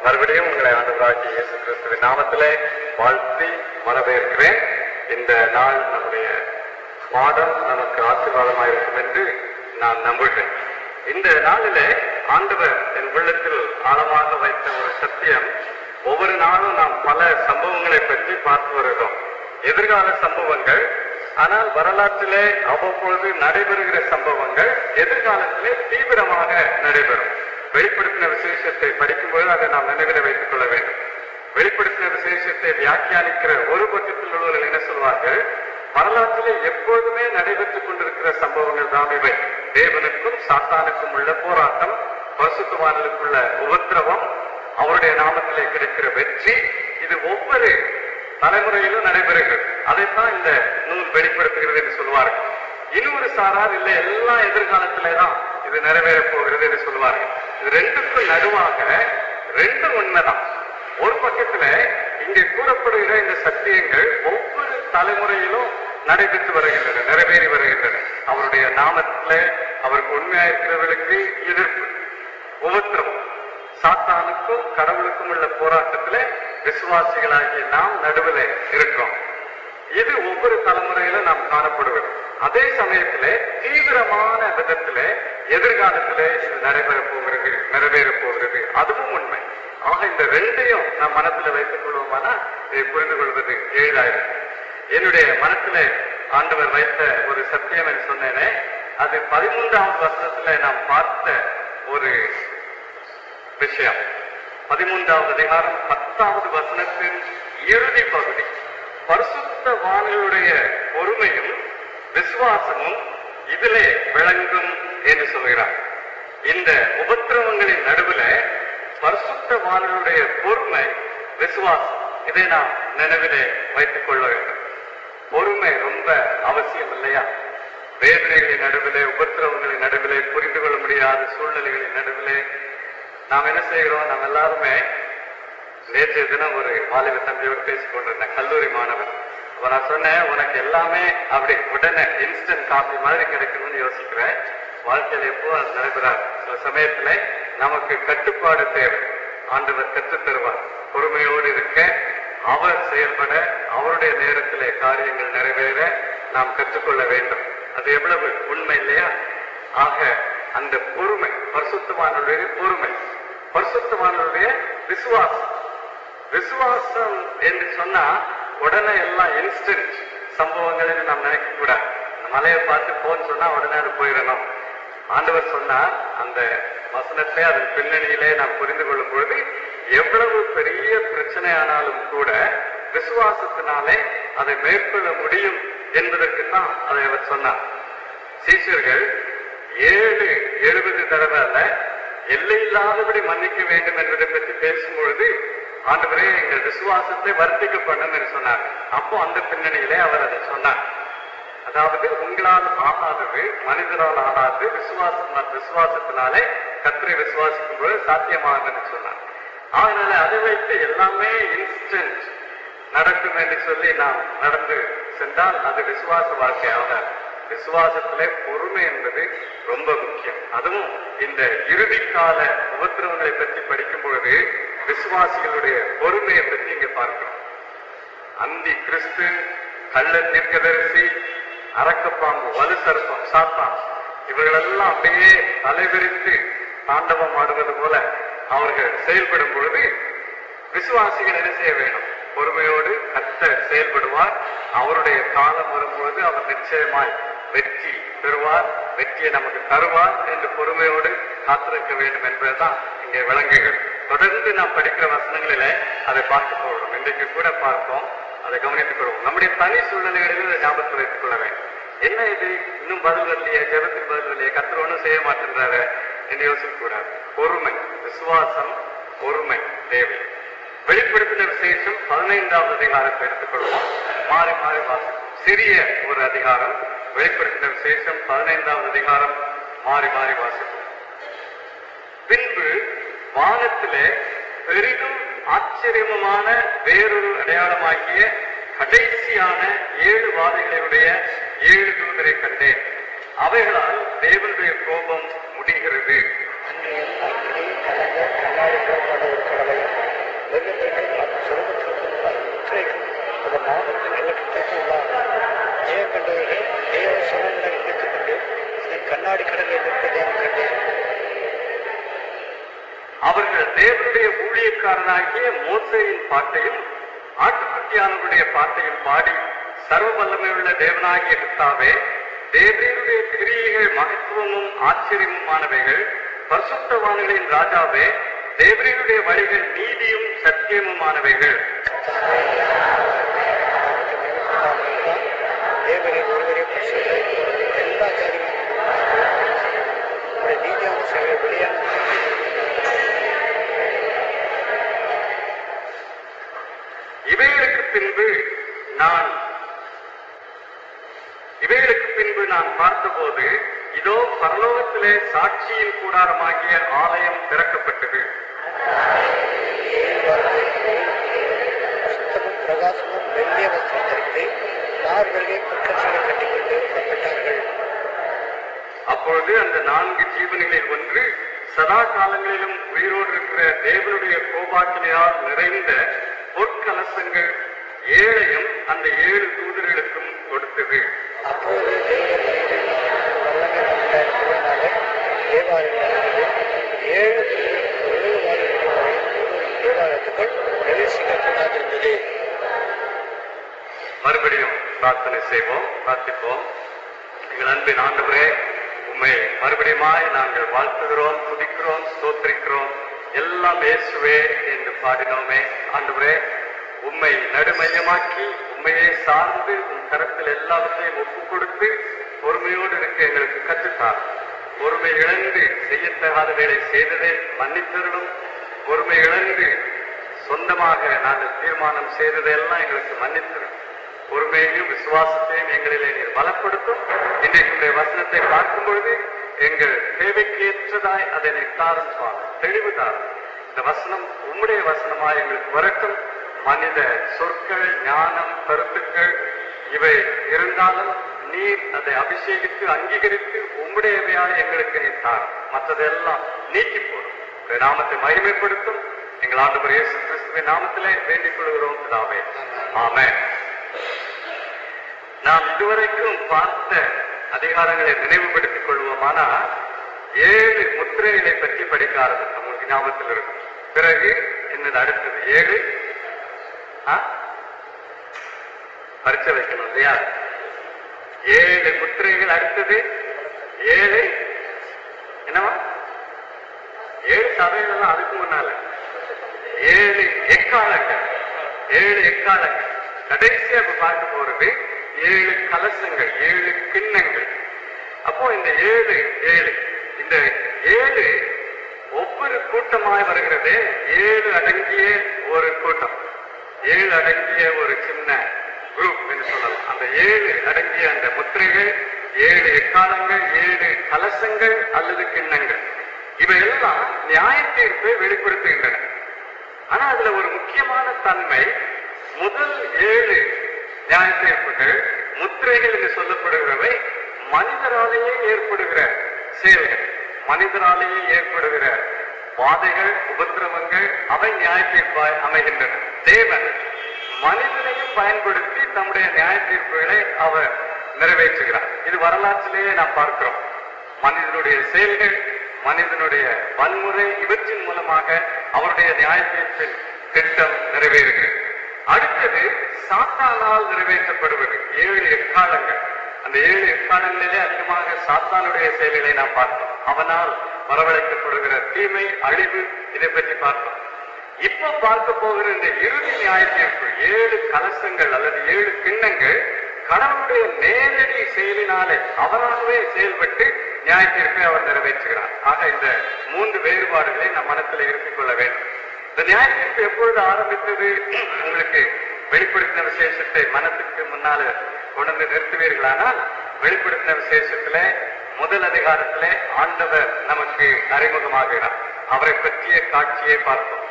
மறுபடியும் உங்களை ஆண்டவராகிய இயேசு கிறிஸ்துவின் நாமத்திலே வாழ்த்தி வரவேற்கிறேன். இந்த நாள் நம்முடைய பாடம் நமக்கு ஆசீர்வாதமாக இருக்கும் என்று நான் நம்புகிறேன். இந்த நாளிலே ஆண்டவர் என் உள்ளத்தில் ஆழமாக வைத்த ஒரு சத்தியம், ஒவ்வொரு நாளும் நாம் பல சம்பவங்களை பற்றி பார்த்து வருகிறோம். எதிர்கால சம்பவங்கள், ஆனால் வரலாற்றிலே அவ்வப்பொழுது நடைபெறுகிற சம்பவங்கள் எதிர்காலத்திலே தீவிரமாக நடைபெறும். வெளிப்படுத்தின விசேஷத்தை படிக்கும்போது அதை நாம் நினைவில் வைத்துக் கொள்ள வேண்டும். வெளிப்படுத்தின விசேஷத்தை வியாக்கியானிக்கிற ஒரு பட்சத்தில் உள்ளவர்கள் என்ன சொல்வார்கள், வரலாற்றிலே எப்போதுமே நடைபெற்றுக் கொண்டிருக்கிற சம்பவங்கள் தான் இவை. தேவனுக்கும் சாத்தானுக்கும் உள்ள போராட்டம், பரிசுத்தவான்களுக்குள்ள உபத்திரவம், அவருடைய நாமத்திலே கிடைக்கிற வெற்றி, இது ஒவ்வொரு தலைமுறையிலும் நடைபெறுகிறது. அதைத்தான் இந்த நூல் வெளிப்படுத்துகிறது என்று சொல்வார்கள். இன்னொரு சாரார் இல்லை, எல்லாம் எதிர்காலத்திலே தான் இது நிறைவேறப் போகிறது என்று சொல்வார்கள். இது ரெண்டுக்கும் நடுவாக ரெண்டு உண்மைதான். ஒரு பக்கத்துல இங்கே கூறப்படுகிற இந்த சத்தியங்கள் ஒவ்வொரு தலைமுறையிலும் நடைபெற்று வருகின்றன, நிறைவேறி வருகின்றன. அவருடைய நாமத்திலே அவருக்கு உண்மையாயிருக்கிறவர்களுக்கு எதிர்ப்பு, உபத்திரவம், சாத்தானுக்கும் கடவுளுக்கும் உள்ள போராட்டத்திலே விசுவாசிகளாகிய நாம் நடுவில் இருக்கிறோம். இது ஒவ்வொரு தலைமுறையிலும் நாம் காணப்படுவது. அதே சமயத்திலே தீவிரமான விதத்திலே எதிர்காலத்திலே இது நடைபெறப் போகிறது, நிறைவேறப் போகிறது, அதுவும் உண்மை. ஆக இந்த ரெண்டையும் நாம் மனத்தில் வைத்துக் கொள்வோமானால் இதை புரிந்து கொள்வது எளிதாயிருக்கும். என்னுடைய மனத்திலே ஆண்டவர் வைத்த ஒரு சத்தியம் என்று சொன்னேனே, அது 13வது வசனத்திலே நாம் பார்த்த ஒரு விஷயம். 13வது அதிகாரம் 10வது வசனத்தின் இறுதி பகுதி, பரிசுத்தவான்களுடைய பொறுமையும் விசுவாசமும் இதிலே விளங்கும் என்று சொல்கிறார். இந்த உபத்திரவங்களின் நடுவில் பரிசுத்தவான்களுடைய பொறுமை, விசுவாசம், இதை நாம் நினைவிலே வைத்துக் கொள்ள வேண்டும். பொறுமை ரொம்ப அவசியம் இல்லையா? வேதனைகளின் நடுவிலே, உபத்திரவங்களின் நடுவிலே, புரிந்து கொள்ள முடியாத சூழ்நிலைகளின் நடுவிலே நாம் என்ன செய்கிறோம்? நாம் எல்லாருமே, நேற்றைய தினம் ஒரு வாலிப தம்பியோடு பேசிக் கொண்டிருந்தேன், கல்லூரி மாணவன். நான் சொன்னேன், உனக்கு எல்லாமே அப்படி உடனே இன்ஸ்டன்ட் காபி மாதிரி கிடைக்கணும்னு யோசிக்கிறேன். வாழ்க்கையில் எப்போ அது நடைபெறாது. சில சமயத்துல நமக்கு கட்டுப்பாடு தேவை. ஆண்டவர் கற்றுத் தருவார். பொறுமையோடு இருக்க, அவர் செயல்பட, அவருடைய நேரத்திலே காரியங்கள் நிறைவேற நாம் கற்றுக்கொள்ள வேண்டும். அது எவ்வளவு உண்மை இல்லையா? ஆக அந்த பொறுமை, பரிசுத்தவானுடைய பொறுமை, பரிசுத்தவானுடைய விசுவாசம். விசுவாசம் என்று சொன்னா உடனே எல்லாம் இன்ஸ்டன்ட் சம்பவங்கள் நாம் நினைக்க கூடாது. அந்த மலையை பார்த்து போன்னு சொன்னா உடனே அது போயிடணும். ஆண்டவர் சொன்னார், அந்த வசனத்தை அதன் பின்னணியிலே நாம் புரிந்து கொள்ளும் பொழுது எவ்வளவு பெரிய பிரச்சனை ஆனாலும் கூட விசுவாசத்தினாலே அதை மேற்கொள்ள முடியும் என்பதற்குத்தான் அதை அவர் சொன்னார். சீஷர்கள் 70 தடவை அல்ல, எல்லையில்லாதபடி மன்னிக்க வேண்டும் என்பதை பற்றி பேசும்பொழுது, ஆண்டவரே எங்கள் விசுவாசத்தை வர்த்திக்க பண்ணும் என்று சொன்னார். அப்போ அந்த பின்னணியிலே அவர் அதை சொன்னார். அதாவது உங்களால் ஆகாதது, மனிதரால் ஆகாது, விசுவாசத்தினாலே கர்த்தரை விசுவாசிக்கும் போது சாத்தியமாகும் என்று சொன்னார். அதனால அதை வைத்து எல்லாமே இன்ஸ்டன்ட் நடக்கும் என்று சொல்லி நாம் நடந்து சென்றால் அது விசுவாச வாழ்க்கை ஆகாது. விசுவாசத்திலே பொறுமை என்பது ரொம்ப முக்கியம். அதுவும் இந்த இறுதி கால உபத்திரவங்களை பற்றி படிக்கும் பொழுது விசுவாசிகளுடைய பொறுமையை பற்றி இங்க பார்க்கிறோம். அந்தி கிறிஸ்து, கள்ள தீர்க்கதரிசி, அரக்கப்பாம்பு, வலு சர்ப்பம், சாத்தான், இவர்களெல்லாம் அப்படியே தலைவிரித்து தாண்டவம் ஆடுவது போல அவர்கள் செயல்படும் பொழுது விசுவாசிகள் என்ன செய்ய வேண்டும்? பொறுமையோடு கர்த்தர் செயல்படுவார். அவருடைய காலம் வரும்பொழுது அவர் நிச்சயமாய் வெற்றி பெறுவார், வெற்றியை நமக்கு தருவார் என்று பொறுமையோடு காத்திருக்க வேண்டும் என்பதுதான் இங்கே விளங்குகிறது. தொடர்ந்து நாம் படிக்கிற வசனங்களிலே அதை பார்க்க போகிறோம். இன்றைக்கு கூட பார்த்தோம், அதை கவனித்துக் கொள்வோம். நம்முடைய தனி சூழ்நிலைகளிலும் இதை ஞாபகத்தில் வைத்துக் கொள்ள வேண்டும். என்ன இது, இன்னும் பதில் வரலையே, ஜெபத்துக்கு பதில் வரலையே, கர்த்தர் ஒன்றும் செய்ய மாட்டேன்றாரு என்று யோசிக்க கூடாது. பொறுமை, விசுவாசம், பொறுமை தேவை. வெளிப்படுத்தின விசேஷம் 15வது அதிகாரத்தை எடுத்துக்கொள்வோம். மாறி மாறி வாசிப்போம். சிறிய ஒரு அதிகாரம், வெளிப்படுத்தின விசேஷம் 15வது அதிகாரம், மாறி மாறி வாசிப்போம். பின்பு வானத்திலே பெரிதும் ஆச்சரியமான வேறொரு அடையாளமாகிய கடைசியான 7 வாதைகளுடைய 7 தூதரை கண்டேன். அவைகளால் தேவனுடைய கோபம் முடிகிறது. கண்ணாடி வெள்ளப்பெருக்கள் சுரங்கத்திற்கும் அதன் முத்திரைக்கும் அதன் நாமத்தின் இலக்கத்திற்கும் உள்ளார்கள். ஜெயம் கண்டவர்கள் தேவ சுரங்களை இழுத்துக்கொண்டு அதன் கண்ணாடி கடலை நிற்பதையும் கண்டேன். அவர்கள் தேவனுடைய ஊழியக்காரனாகிய மோசேயின் பாட்டையும் ஆட்டுக்குட்டியானவருடைய பாட்டையும் பாடி சர்வ வல்லமையுள்ள தேவனாகிய கர்த்தாவே, தேவனுடைய கிரியைகள் மகத்துவமும் ஆச்சரியமுமானவைகள், பரிசுத்தவான்களின் ராஜாவே, தேவனுடைய வழிகள் நீதியும் சத்தியமுமானவைகள். தேவரின் ஒருவரே பரிசுத்த எல்லா ஜாதிகளும் நீதியான செயல்கள் வெளியான இவைகளுக்கு பின்பு நான் பார்த்தபோது இதோ பரலோகத்திலே சாட்சியின் கூடாரமாகிய ஆலயம் திறக்கப்பட்டது. சுத்தமும் பிரகாசமும் வெள்ளிய வஸ்திரம் தரித்து நார்வெளியை பொற்கட்சிகளை கட்டிக்கொண்டு புறப்பட்டார்கள். அப்பொழுது அந்த 4 ஜீவன்களில் ஒன்று சதா காலங்களிலும் உயிரோடு இருக்கிற தேவனுடைய கோபாக்கினையால் நிறைந்த பொற்கலசங்கள் 7ஐயும் அந்த 7 தூதர்களுக்கும் கொடுத்தது. அப்போது தேவாலயத்துக்குள் பிரவேசிக்கப்படாதிருந்தது. மறுபடியும் பிரார்த்தனை செய்வோம், பிரார்த்திப்போம். எங்கள் அன்பின் ஆண்டவரே, உம்மை மறுபடியுமாய் நாங்கள் வாழ்த்துகிறோம், துதிக்கிறோம், ஸ்தோத்திரிக்கிறோம். எல்லாம் இயேசுவே என்று பாடினோமே. ஆண்டவரே, உம்மை நடுமையமாக்கி உண்மையை சார்ந்து உன் கரத்தில் எல்லாவற்றையும் ஒப்புக் கொடுத்து பொறுமையோடு இருக்க எங்களுக்கு கற்றுத்தார். பொறுமை இழந்து செய்யத்தகாத வேலை செய்ததை மன்னித்தருளும். பொறுமை இழந்து சொந்தமாக நாங்கள் தீர்மானம் செய்ததையெல்லாம் எங்களுக்கு மன்னித்தரும். பொறுமையையும் விசுவாசத்தையும் எங்களிலே நீர் பலப்படுத்தும். இன்றைக்கு வசனத்தை பார்க்கும் பொழுது எங்கள் தேவைக்கு ஏற்றதாய் அதை நீர் தாரும் சுவாமி, தெளிவு தாரும். இந்த வசனம் உம்முடைய வசனமாய் எங்களுக்கு வரட்டும். மனித சொற்கள், ஞானம், கருத்துக்கள் இவை இருந்தாலும் நீர் அதை அபிஷேகித்து அங்கீகரித்து உம்முடையவையாய் எங்களுக்கு நீர் தாரும். மற்றதெல்லாம் நீக்கி போடும். நாமத்தை மகிமைப்படுத்தும். எங்கள் ஆண்டவர் இயேசு கிறிஸ்துவின் நாமத்திலே வேண்டிக் கொள்கிறோம் பிதாவே, ஆமென். நாம் இதுவரைக்கும் பார்த்த அதிகாரங்களை நினைவுபடுத்திக் கொள்வோமானா 7 முத்திரைகளை பற்றி படிக்க ஆரம்பித்தோம். உங்களுக்கு ஞாபகத்தில் இருக்கும். பிறகு என்னது அடுத்தது 7 பரிச்சை வைக்கணும் இல்லையா? 7 முத்திரைகள். அடுத்தது 7 என்னவா? 7 சபைகள் அதுக்கு முன்னால 7 எக்காலங்கள். 7 எக்காலங்கள். கடைசியா இப்ப பார்க்க போறது 7 கலசங்கள், 7 கிண்ணங்கள். அப்போ இந்த 7 இந்த 7 ஒவ்வொரு கூட்டமாய் வருகிறது. 7 அடங்கிய ஒரு கூட்டம், 7 அடங்கிய ஒரு சின்ன குரூப் என்று சொல்லலாம். அந்த 7 அடங்கிய அந்த முத்திரைகள், 7 எக்காலங்கள், 7 கலசங்கள் அல்லது கிண்ணங்கள், இவையெல்லாம் நியாய தீர்ப்பை வெளிப்படுத்துகின்றன. ஆனா அதுல ஒரு முக்கியமான தன்மை, முதல் 7 நியாய தீர்ப்புகள், முத்திரைகள் என்று சொல்லப்படுகிறவை மனிதராலேயே ஏற்படுகிற செயல்கள், மனிதராலேயே ஏற்படுகிற வாதைகள், உபத்திரவங்கள், அவை நியாய தீர்ப்பாய் அமைகின்றன. தேவன் மனிதனையும் பயன்படுத்தி தம்முடைய நியாய தீர்ப்புகளை அவர் நிறைவேற்றுகிறார். இது வரலாற்றிலேயே நாம் பார்க்கிறோம். மனிதனுடைய செயல்கள், மனிதனுடைய வன்முறை, இவற்றின் மூலமாக அவருடைய நியாய தீர்ப்பின் திட்டம் நிறைவேறுகிறது. அடுத்தது சாத்தானால் நிறைவேற்றப்படுவது 7 எக்காலங்கள். அந்த 7 எக்காலங்களிலே அதிகமாக சாத்தானுடைய செயல்களை நாம் பார்த்தோம். அவனால் வரவழைக்கப்படுகிற தீமை, அழிவு, இதை பற்றி பார்த்தோம். இப்போ பார்க்க போகிற இந்த இறுதி நியாய தீர்ப்பு 7 கலசங்கள் அல்லது 7 கிண்ணங்கள் கடவுளுடைய நேரடி செயலினாலே அவராகவே செயல்பட்டு நியாய தீர்ப்பை அவர் நிறைவேற்றுகிறார். ஆக இந்த 3 வேறுபாடுகளை நம் மனத்தில் இருத்திக் கொள்ள வேண்டும். இந்த நியாய தீர்ப்பு எப்பொழுது ஆரம்பித்தது? உங்களுக்கு வெளிப்படுத்தின விசேஷத்தை மனத்துக்கு முன்னால கொண்டு நிறுத்துவீர்களானால், வெளிப்படுத்தின விசேஷத்துல முதல் அதிகாரத்திலே ஆண்டவர் நமக்கு அறிமுகமாகிறார். அவரை பற்றிய காட்சியை பார்த்தோம்.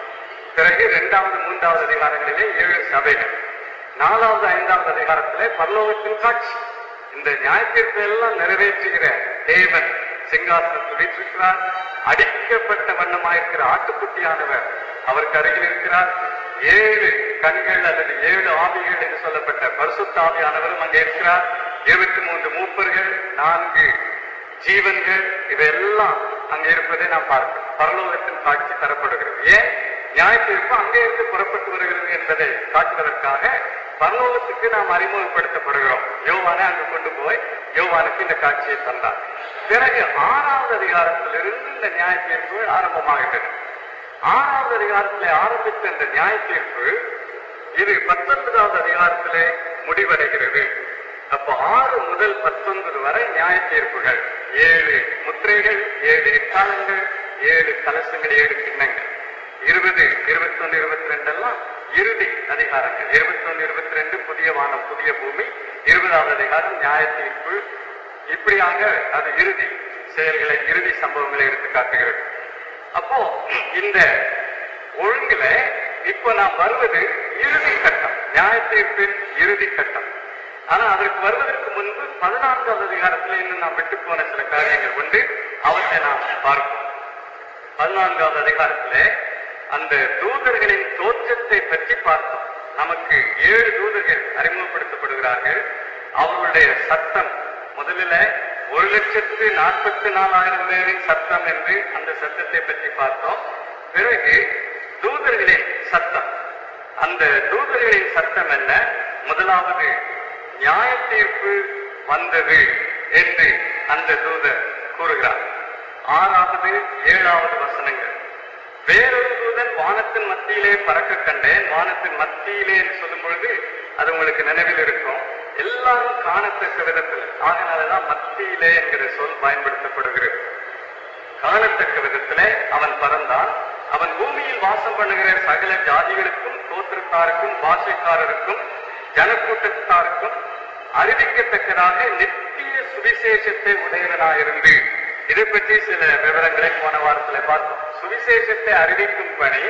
பிறகு 2வது 3வது அதிகாரங்களிலே 7 சபைகள், 4வது 5வது அதிகாரத்திலே பரலோகத்தின் காட்சி. இந்த நியாய தீர்ப்பை எல்லாம் நிறைவேற்றுகிற தேவன் சிங்காசனத்தில் வீற்றிருக்கிறார். அடிக்கப்பட்ட வண்ணமாயிருக்கிற ஆட்டுக்குட்டியானவர் அவருக்கு அருகில் இருக்கிறார். 7 கண்கள் அல்லது 7 ஆவிகள் என்று சொல்லப்பட்ட பரிசுத்த ஆவியானவரும் அங்கே இருக்கிறார். 23 மூப்பர்கள், 4 ஜீவன்கள், இவையெல்லாம் அங்கே இருப்பதை நாம் பார்க்கிறோம். பரலோகத்தின் காட்சி தரப்படுகிறது. ஏன்? நியாய தீர்ப்பு அங்கே இருந்து புறப்பட்டு வருகிறது என்பதை காட்டுவதற்காக பரலோகத்துக்கு நாம் அறிமுகப்படுத்தப்படுகிறோம். யோவானை அங்கு கொண்டு போய் யோவானுக்கு இந்த காட்சியை தந்தார். பிறகு 6வது அதிகாரத்திலிருந்து இந்த நியாய தீர்ப்பு ஆரம்பமாகிறது. 6வது அதிகாரத்திலே ஆரம்பித்த இந்த நியாய தீர்ப்பு இது 19வது அதிகாரத்திலே முடிவடைகிறது. அப்போ 6 முதல் 19 வரை நியாய தீர்ப்புகள். 7 முத்திரைகள், 7 எக்காலங்கள், 7 கலசங்கள், 7 கிண்ணங்கள். 20, 21, 22 எல்லாம் இறுதி அதிகாரங்கள். 21, 22 புதிய வானம் புதிய பூமி. 20வது அதிகாரம் நியாய தீர்ப்பு. இப்படியாக அது இறுதி செயல்களை, இறுதி சம்பவங்களை எடுத்து காட்டுகிறது. அப்போ இந்த ஒழுங்குல இப்ப நாம் வருவது இறுதி கட்டம், நியாய தீர்ப்பின் இறுதி கட்டம். ஆனா அதற்கு வருவதற்கு முன்பு 14வது அதிகாரத்துல இன்னும் நாம் விட்டு போன சில காரியங்கள் உண்டு. அவற்றை நாம் பார்ப்போம். 14வது அதிகாரத்திலே அந்த தூதர்களின் தோற்றத்தை பற்றி பார்த்தோம். நமக்கு 7 தூதர்கள் அறிமுகப்படுத்தப்படுகிறார்கள். அவர்களுடைய சத்தம் முதலில் 1,44,000 பேரின் சத்தம் என்று அந்த சத்தத்தை பற்றி பார்த்தோம். பிறகு தூதர்களின் சத்தம். அந்த தூதர்களின் சத்தம் என்ன? முதலாவது நியாய தீர்ப்பு வந்தது என்று அந்த தூதர் கூறுகிறார். 6வது 7வது வசனங்கள். வேறொரு தூதன் வானத்தின் மத்தியிலே பறக்க கண்டேன். வானத்தின் மத்தியிலே என்று சொல்லும் பொழுது அது உங்களுக்கு நினைவில் இருக்கும். எல்லாரும் காணத்தக்க விதத்தில், ஆகினாலதான் மத்தியிலே என்கிற சொல் பயன்படுத்தப்படுகிறது. காணத்தக்க விதத்திலே அவன் பறந்தான். அவன் பூமியில் வாசம் பண்ணுகிற சகல ஜாதிகளுக்கும், கோத்திரத்தாருக்கும், பாஷைக்காரருக்கும், ஜனக்கூட்டத்தாருக்கும் அறிவிக்கத்தக்கதாக நித்திய சுவிசேஷத்தை உடையவனாயிருந்து. இதை பற்றி சில விவரங்களை போன வாரத்தில் பார்த்தோம். சுவிசேஷத்தை அறிவிக்கும் பணி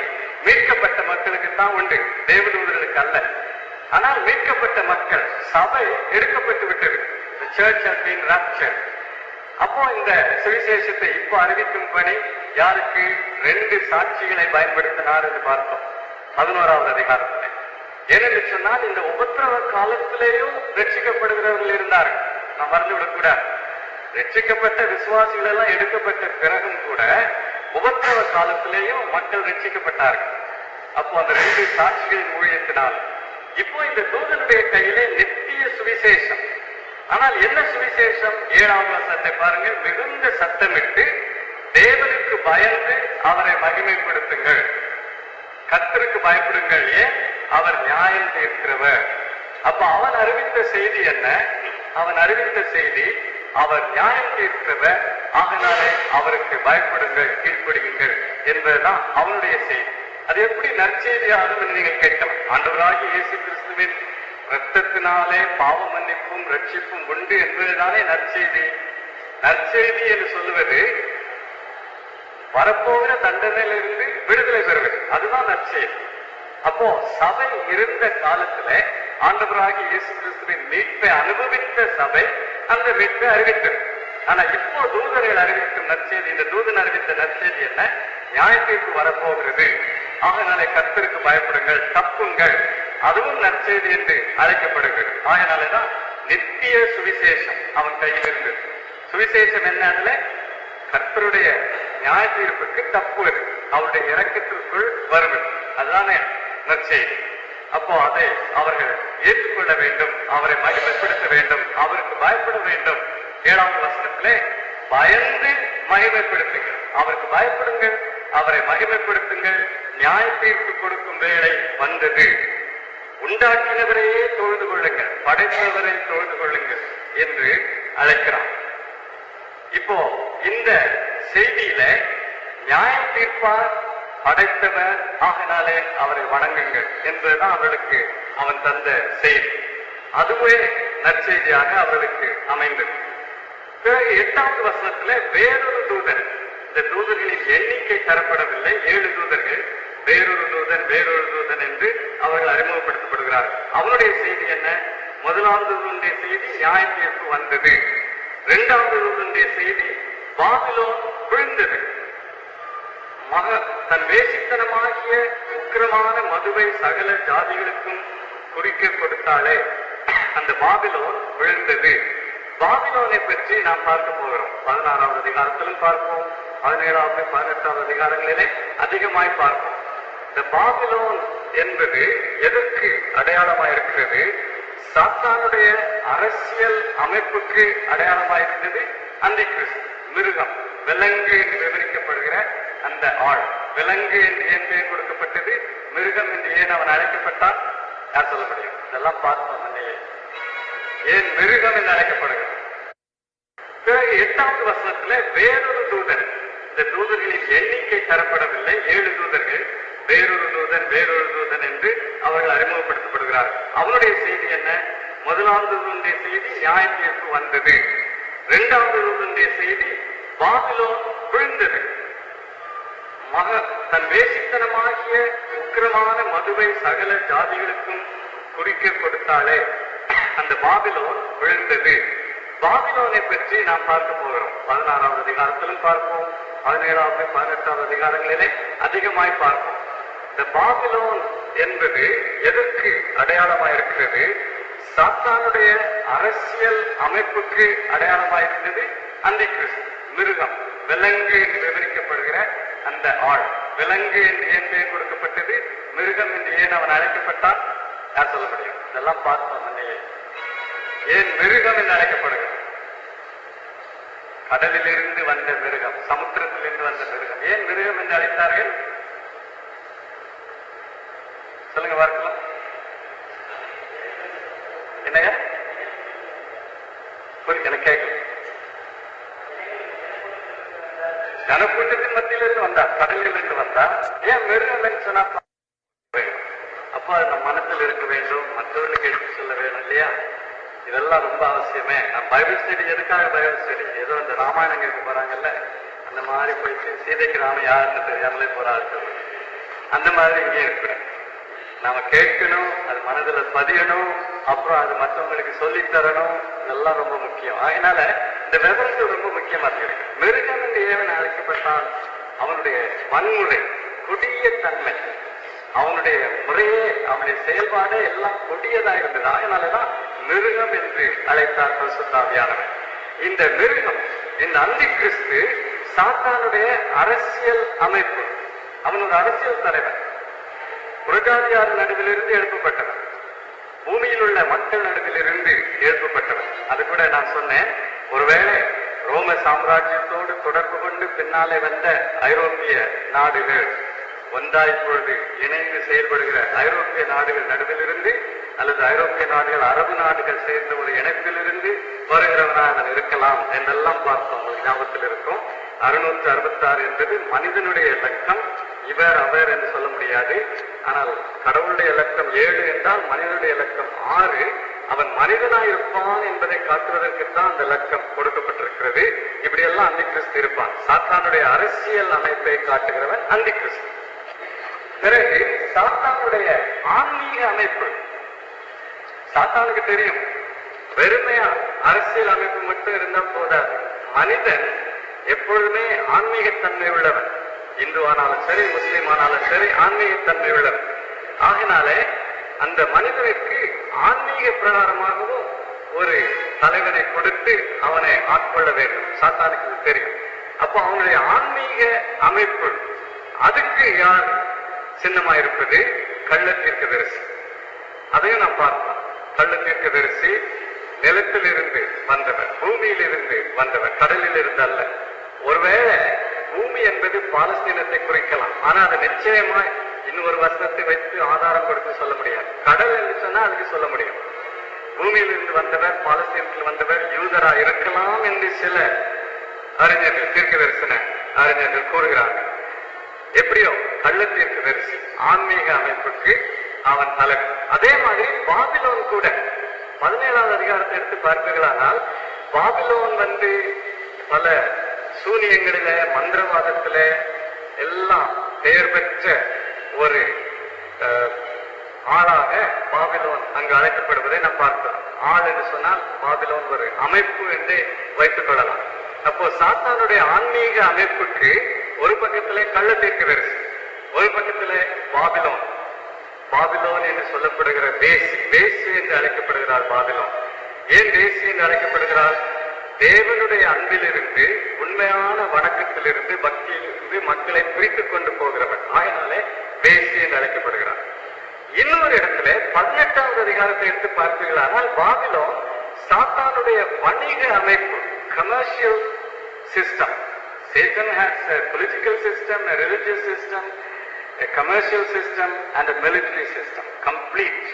மீட்கப்பட்ட மக்களுக்கு தான் உண்டு, தேவதூதர்களுக்கு அல்ல. ஆனால் மீட்கப்பட்ட மக்கள், சபை எடுக்கப்பட்டு விட்டது. The church has been raptured. அப்போ இந்த சுவிசேஷத்தை இப்போ அறிவிக்கும் பணி யாருக்கு? 2 சாட்சிகளை பயன்படுத்தினார் என்று பார்த்தோம் 11வது அதிகாரத்தில். ஏனென்று சொன்னால் இந்த உபத்திரவ காலத்திலேயும் ரட்சிக்கப்படுகிறவர்கள் இருந்தார்கள். நாம் மறந்துவிடக்கூடாது. ரட்சிக்கப்பட்ட விசுவாசிகள் எல்லாம் எடுக்கப்பட்ட பிறகும் கூட உபத்திரவ காலத்திலேயும் மக்கள் ரட்சிக்கப்பட்டார்கள். அப்போ அந்த 2 சாட்சிகளின் ஊழியத்தினால் இப்போ இந்த தூதனுடைய கையிலே நித்திய சுவிசேஷம். ஆனால் என்ன சுவிசேஷம்? 7வது வசனத்தை பாருங்கள். மிகுந்த சத்தமிட்டு தேவனுக்கு பயந்து அவரை மகிமைப்படுத்துங்கள். கர்த்தருக்கு பயப்படுங்கள். ஏன்? அவர் நியாயம் தீர்க்கிறவர். அப்ப அவன் அறிவித்த செய்தி என்ன? அவன் அறிவித்த செய்தி அவர் நியாயம் தீர்க்கிறவர், ஆகினாலே அவருக்கு பயப்படுங்கள், கீழ்ப்படுங்கள் என்பதுதான் அவனுடைய செய்தி. அது எப்படி நற்செய்தியாகும் என்று நீங்கள் கேட்கலாம். ஆண்டவராகிய இயேசு கிறிஸ்துவின் இரத்தத்தினாலே பாவ மன்னிப்பும் ரட்சிப்பும் உண்டு என்பதுதானே நற்செய்தி. நற்செய்தி என்று சொல்லுவது வரப்போகிற தண்டனையிலிருந்து விடுதலை பெறுவது, அதுதான் நற்செய்தி. அப்போ சபை இருந்த காலத்துல ஆண்டவராகிய இயேசு கிறிஸ்துவின் மீட்பை அனுபவித்த சபை அந்த மீட்பை அறிவித்தது. ஆனா இப்போ தூதர்கள் அறிவிக்கும் நற்செய்தி, இந்த தூதன் அறிவித்த நற்செய்தி என்ன? நியாய தீர்ப்பு வரப்போகிறது, ஆகையினாலே கர்த்தருக்கு பயப்படுங்கள், தப்புங்கள். அதுவும் நற்செய்தி என்று அழைக்கப்படுகிறது. ஆகையினாலேதான் நித்திய சுவிசேஷம் அவன் கையில் இருந்தது. சுவிசேஷம் என்ன? அதுல கர்த்தருடைய நியாய தீர்ப்புக்கு தப்புவது, அவருடைய இரக்கத்திற்குள் வருவது, அதுதானே நற்செய்தி. அப்போ அதை அவர்கள் ஏற்றுக்கொள்ள வேண்டும், அவரை மகிமைப்படுத்த வேண்டும், அவருக்கு பயப்பட வேண்டும். 7வது வசனத்திலே பயந்து மகிமைப்படுத்துங்கள், அவருக்கு பயப்படுங்கள், அவரை மகிமைப்படுத்துங்கள், நியாய தீர்ப்பு கொடுக்கும் வேளை வந்தது. உண்டாக்கினவரையே தொழுது கொள்ளுங்கள், படைத்தவரை தொழுது கொள்ளுங்கள் என்று அழைக்கிறான். இப்போ இந்த செய்தியில நியாயம் தீர்ப்பார், படைத்தவர், ஆகினாலே அவரை வணங்குங்கள் என்பதுதான் அவர்களுக்கு அவன் தந்த செய்தி. அதுவே நற்செய்தியாக அவர்களுக்கு அமைந்தது. பிறகு 8வது வசனத்துல வேறொரு தூதன், இந்த தூதர்களின் எண்ணிக்கை தரப்படவில்லை, 7 தூதர்கள், வேறொரு தூதன் வேறொரு தூதன் என்று அவர்கள் அறிமுகப்படுத்தப்படுகிறார்கள். அவனுடைய செய்தி என்ன? முதலாவது தூதனுடைய செய்தி நியாய தீர்ப்பு வந்தது. 2வது தூதனுடைய செய்தி பாபிலோன் விழுந்தது, தன் வேசித்தனமாகிய உக்கிரமான மதுவை சகல ஜாதிகளுக்கும் குறிக்க கொடுத்தாலே அந்த பாபிலோன் விழுந்தது. பாபிலோனை பற்றி நாம் பார்க்க போகிறோம். 16வது அதிகாரத்திலும் பார்ப்போம், 17வது 18வது அதிகாரங்களிலே அதிகமாய் பார்ப்போம். இந்த பாபிலோன் என்பது எதற்கு அடையாளமாயிருக்கிறது? சாத்தானுடைய அரசியல் அமைப்புக்கு அடையாளமாயிருந்தது. அந்தி கிறிஸ்து, மிருகம், விலங்கு என்று விவரிக்கப்படுகிற அந்த ஆள். விலங்கு என்று ஏன் பெயர் கொடுக்கப்பட்டது? மிருகம் என்று ஏன் அவன் அழைக்கப்பட்டான்? யார் சொல்ல முடியும்? இதெல்லாம் பார்த்தோம் அன்னையே. ஏன் மிருகம் என்று அழைக்கப்படுகிறது? பிறகு 8வது வசனத்துல வேறொரு தூதன், இந்த தூதர்களின் எண்ணிக்கை தரப்படவில்லை, 7 தூதர்கள், வேறொரு தூதன் வேறொரு தூதன் என்று அவர்கள் அறிமுகப்படுத்தப்படுகிறார்கள். அவனுடைய செய்தி என்ன? முதலாவது தூதனுடைய செய்தி நியாய தீர்ப்பு வந்தது. 2வது தூதனுடைய செய்தி பாபிலோன் விழுந்தது. தன் வேசித்தனமாகிய உக்கிரமான மதுவை சகல ஜாதிகளுக்கும் குறிக்க கொடுத்தாலே அந்த பாபிலோன் விழுந்தது. பாபிலோனை பற்றி நாம் பார்க்க போகிறோம். 16வது அதிகாரத்திலும் பார்ப்போம், 17வது 18வது அதிகாரங்களிலே அதிகமாய் பார்ப்போம். இந்த பாபிலோன் என்பது எதற்கு அடையாளமாயிருக்கிறது? சாத்தானுடைய அரசியல் அமைப்புக்கு அடையாளமாயிருந்தது. அந்தி கிறிஸ்து, மிருகம், விலங்கு என்று விவரிக்கப்படுகிற அந்த ஆள். விலங்கு என்று ஏன் பெயர் கொடுக்கப்பட்டது? மிருகம் என்று ஏன் அவன் அழைக்கப்பட்டான்? யார் சொல்ல முடியும்? இதெல்லாம் பார்த்தோம் அன்னையே. ஏன் மிருகம் என்று அழைக்கப்படுகிறது? கடலிலிருந்து வந்த மிருகம், சமுத்திரத்திலிருந்து வந்த மிருகம். ஏன் மிருகம் என்று அழைத்தார்கள்? சொல்லுங்க பார்க்கலாம். என்னங்க எனக்கு கேட்கல. ஜனக்கூட்டத்தின் மத்தியிலிருந்து வந்தா, கடலில் இருந்து வந்தா. ஏன் மிருகம் சொன்னா? அப்போ அது நம்ம மனத்தில் இருக்க வேண்டும், மற்றவர்களுக்கு எடுத்து சொல்ல வேணும் இல்லையா? இதெல்லாம் ரொம்ப அவசியமே. நான் பைபிள் ஸ்டடி எதுக்காக பைபிள் ஸ்டடி? ஏதோ இந்த ராமாயணம் கேட்க போறாங்கல்ல, அந்த மாதிரி போயிட்டு சீதைக்கு ராம யாருன்னு தெரியாமலே போறாரு. அந்த மாதிரி இங்கே இருக்கிறேன். நாம கேட்கணும், அது மனதுல பதியணும், அப்புறம் அது மற்றவங்களுக்கு சொல்லி தரணும். இதெல்லாம் ரொம்ப முக்கியம். அதனால இந்த விவரங்கள் ரொம்ப முக்கியமா இருக்கு. மிருகம் என்று ஏவன் அழைக்கப்பட்டால் அவனுடைய வன்முறை, கொடிய தன்மை, அவனுடைய முறையே, அவனுடைய செயல்பாடே எல்லாம் கொடியதா இருந்தது. அதனாலதான் மிருகம் என்று அழைத்தார் பரிசுத்த ஆவியானவர். இந்த மிருகம், இந்த அந்தி கிறிஸ்து சாத்தானுடைய அரசியல் அமைப்பு. அவன் ஒரு அரசியல் தலைவர். புரஜாதியார் நடுவிலிருந்து எழுப்பப்பட்டவன், பூமியில் உள்ள மக்கள் நடுவிலிருந்து எழுப்பப்பட்டவன். அது கூட நான் சொன்னேன், ஒருவேளை ரோம சாம்ராஜ்யத்தோடு தொடர்பு கொண்டு பின்னாலே வந்த ஐரோப்பிய நாடுகள் ஒன்றாய் பொழுது இணைந்து செயல்படுகிற ஐரோப்பிய நாடுகள் நடுவிலிருந்து, அல்லது ஐரோப்பிய நாடுகள் அரபு நாடுகள் சேர்ந்த ஒரு இணைப்பிலிருந்து வருகிறவனாக அவன் இருக்கலாம் என்றெல்லாம் பார்த்தோம். உங்களுக்கு ஞாபகத்தில் இருக்கும். 666 என்பது மனிதனுடைய இலக்கம். இவர் அவர் என்று சொல்ல முடியாது. ஆனால் கடவுளுடைய இலக்கம் 7 என்றால் மனிதனுடைய இலக்கம் 6. அவன் மனிதனாய் இருப்பான் என்பதை காட்டுவதற்குத்தான் அந்த இலக்கம் கொடுக்கப்பட்டிருக்கிறது. இப்படி எல்லாம் அந்தி கிறிஸ்து இருப்பான். சாத்தானுடைய அரசியல் அமைப்பை காட்டுகிறவன் அந்தி கிறிஸ்து. பிறகு சாத்தானுடைய ஆன்மீக அமைப்பு. சாத்தானுக்கு தெரியும், வெறுமையா அரசியல் அமைப்பு மட்டும் இருந்தா போதாது. மனிதன் எப்பொழுதுமே ஆன்மீகத்தன்மை உள்ளவன். இந்து ஆனாலும் சரி, முஸ்லீம் ஆனாலும் சரி, ஆன்மீகத்தன்மை உள்ளவன். ஆகினாலே அந்த மனிதனுக்கு ஆன்மீக பிரகாரமாகவும் ஒரு தலைவனை கொடுத்து அவனை ஆட்கொள்ள வேண்டும். சாத்தானுக்கு இது தெரியும். அப்போ அவனுடைய ஆன்மீக அமைப்பு, அதுக்கு யார் சின்னமாயிருப்பது? கள்ள தீர்க்கதரிசி. அதையும் நாம் பார்ப்போம். கள்ள தீர்க்கதரிசி நிலத்திலிருந்து வந்தவர், பூமியிலிருந்து வந்தவர், கடலில் இருந்து அல்ல. ஒருவேளை பூமி என்பது பாலஸ்தீனத்தை குறிக்கலாம், ஆனா அதை நிச்சயமா இன்னொரு வசனத்தை வைத்து ஆதாரம் கொடுத்து சொல்ல முடியாது. கடல் என்று சொன்னா அதுக்கு சொல்ல முடியும். பூமியிலிருந்து வந்தவர், பாலஸ்தீனத்தில் வந்தவர், யூதரா இருக்கலாம் என்று சில அறிஞர்கள், தீர்க்க தரிசன அறிஞர்கள் கூறுகிறார்கள். எப்படியோ கள்ள தீர்க்கதரிசி, ஆன்மீக அமைப்புக்கு அவன் தலைவர். அதே மாதிரி பாபிலோன் கூட 17வது அதிகாரத்தை எடுத்து பார்ப்பீர்களானால், பாபிலோன் பல சூனியங்களில, மந்திரவாதத்தில எல்லாம் பெயர் பெற்ற ஒரு ஆளாக பாபிலோன் அங்கு அழைக்கப்படுவதை நாம் பார்க்கிறோம். ஆள் என்று சொன்னால் பாபிலோன் ஒரு அமைப்பு என்று வைத்துக் கொள்ளலாம். அப்போ சாத்தானுடைய ஆன்மீக அமைப்புக்கு ஒரு பக்கத்திலே கள்ள தீர்க்கதரிசி, ஒரு பக்கத்திலே பாபிலோன், பாபிலோன் என்று சொல்லப்படுகிற வேசி என்று அழைக்கப்படுகிறார் பாபிலோன். ஏன் வேசி என்று அழைக்கப்படுகிறார்? தேவனுடைய அன்பிலிருந்து, உண்மையான வணக்கத்திலிருந்து, பக்தியிலிருந்து மக்களை பிரித்துக் கொண்டு போகிறவன். ஆகினாலே வேசி என்று அழைக்கப்படுகிறார். இன்னொரு இடத்துல 18வது அதிகாரத்தை எடுத்து பார்த்தீர்களானால் பாபிலோன் சாத்தானுடைய வணிக அமைப்பு, commercial system. Satan has a political system, a religious system, a commercial system and a military system. Complete.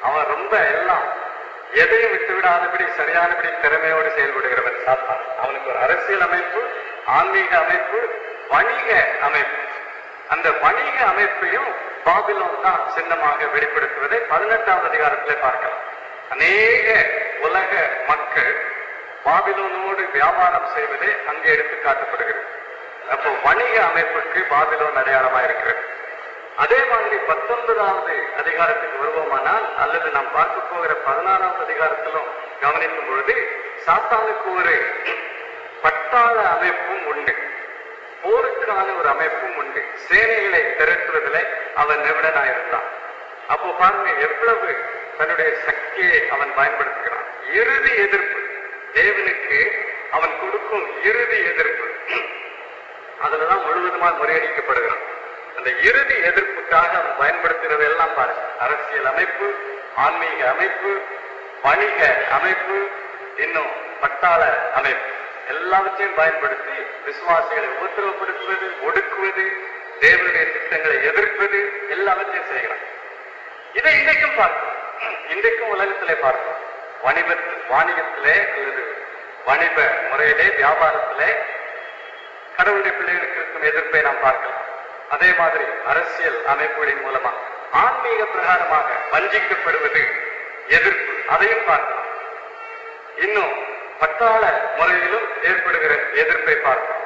அவன் ரொம்ப எல்லாம் எதையும் விட்டுவிடாதபடி சரியானபடி திறமையோடு செயல்படுகிறவன் சாத்தான். அவனுக்கு ஒரு அரசியல் அமைப்பு, ஆன்மீக அமைப்பு, வணிக அமைப்பு. அந்த வணிக அமைப்பையும் பாபிலோன் தான் சின்னமாக வெளிப்படுத்துவதை 18வது அதிகாரத்திலே பார்க்கலாம். அநேக உலக மக்கள் பாபிலோனோடு வியாபாரம் செய்வதே அங்கே எடுத்து காட்டப்படுகிறது. அப்போ வணிக அமைப்புக்கு பாபிலோன் அடையாளமா இருக்கிறது. அதே மாதிரி 19வது அதிகாரத்துக்கு வருவோமானால், அல்லது நாம் பார்க்க போகிற 16வது அதிகாரத்திலும் கவனிக்கும் பொழுது சாத்தானுக்கு ஒரு பட்டாள அமைப்பும் உண்டு, போருக்கான ஒரு அமைப்பும் உண்டு. சேனைகளை திரட்டுவதில் அவன் நிபுணனாயிருந்தான். அப்போ பாருங்க எவ்வளவு தன்னுடைய சக்தியை அவன் பயன்படுத்துகிறான். இறுதி எதிர்ப்பு, தேவனுக்கு அவன் கொடுக்கும் இறுதி எதிர்ப்பு, அதுலதான் முழுவதுமாக முறியடிக்கப்படுகிறான். அந்த இறுதி எதிர்ப்புக்காக அவன் பயன்படுத்துகிறது எல்லாம் பாருங்க, அரசியல் அமைப்பு, ஆன்மீக அமைப்பு, வணிக அமைப்பு, இன்னும் பட்டாள அமைப்பு, எல்லாவற்றையும் பயன்படுத்தி விசுவாசிகளை உபத்திரவப்படுத்துவது, ஒடுக்குவது, தேவனுடைய திட்டங்களை எதிர்ப்பது, எல்லாவற்றையும் செய்கிறான். இதை இன்றைக்கும் பார்க்கிறோம். இன்றைக்கும் உலகத்திலே பார்க்கிறோம். வாணிகத்திலே அல்லது வணிக முறையிலே, வியாபாரத்திலே கடவுளுடைய பிள்ளைகளுக்கு இருக்கும் எதிர்ப்பை நாம் பார்க்கலாம். அதே மாதிரி அரசியல் அமைப்புகளின் மூலமா ஆன்மீக பிரகாரமாக வஞ்சிக்கப்படுவது, எதிர்ப்பு, அதையும் பார்க்கலாம். இன்னும் பட்டாள முறையிலும் ஏற்படுகிற எதிர்ப்பை பார்க்கிறோம்.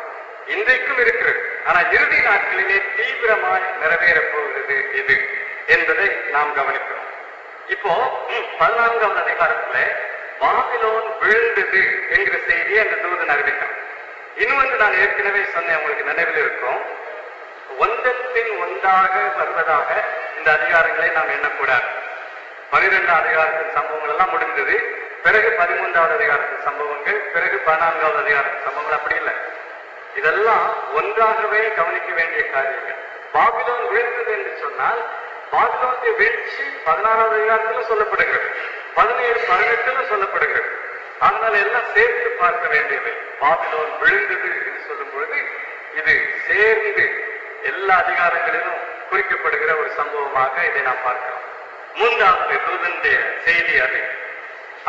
இன்றைக்கும் இருக்கிறது. ஆனா இறுதி நாட்களிலே தீவிரமாய் நிறைவேறப் போகிறது இது என்பதை நாம் கவனிக்கிறோம். இப்போ 14வது அதிகாரத்துல பாபிலோன் விழுந்தது என்கிற செய்தியை அந்த தூதன் அறிவிக்கிறான். இன்னொன்று நான் ஏற்கனவே சொன்னேன், உங்களுக்கு நினைவில் இருக்கும், ஒன்றத்தின் ஒன்றாக வருவதாக இந்த அதிகாரங்களை நாம் எண்ணக்கூடாது. 12வது அதிகாரத்தின் சம்பவங்கள் எல்லாம் முடிந்தது, பிறகு 13வது அதிகாரத்தின் சம்பவங்கள், பிறகு 14வது அதிகாரத்தின் சம்பவங்கள். அப்படி இல்லை, இதெல்லாம் ஒன்றாகவே கவனிக்க வேண்டிய காரியங்கள். பாபிலோன் விழுந்தது என்று சொன்னால் பாபிலோனுடைய வீழ்ச்சி 16வது அதிகாரத்திலும் சொல்லப்படுகிறது, 17, 18 சொல்லப்படுகிறது. அதனால எல்லாம் சேர்த்து பார்க்க வேண்டியவை. பாபிலோன் விழுந்தது என்று சொல்லும் பொழுது இது சேர்ந்து எல்லா அதிகாரங்களிலும் குறிக்கப்படுகிற ஒரு சம்பவமாக இதை நாம் பார்க்கிறோம். 3வது தூதனுடைய செய்தி அது.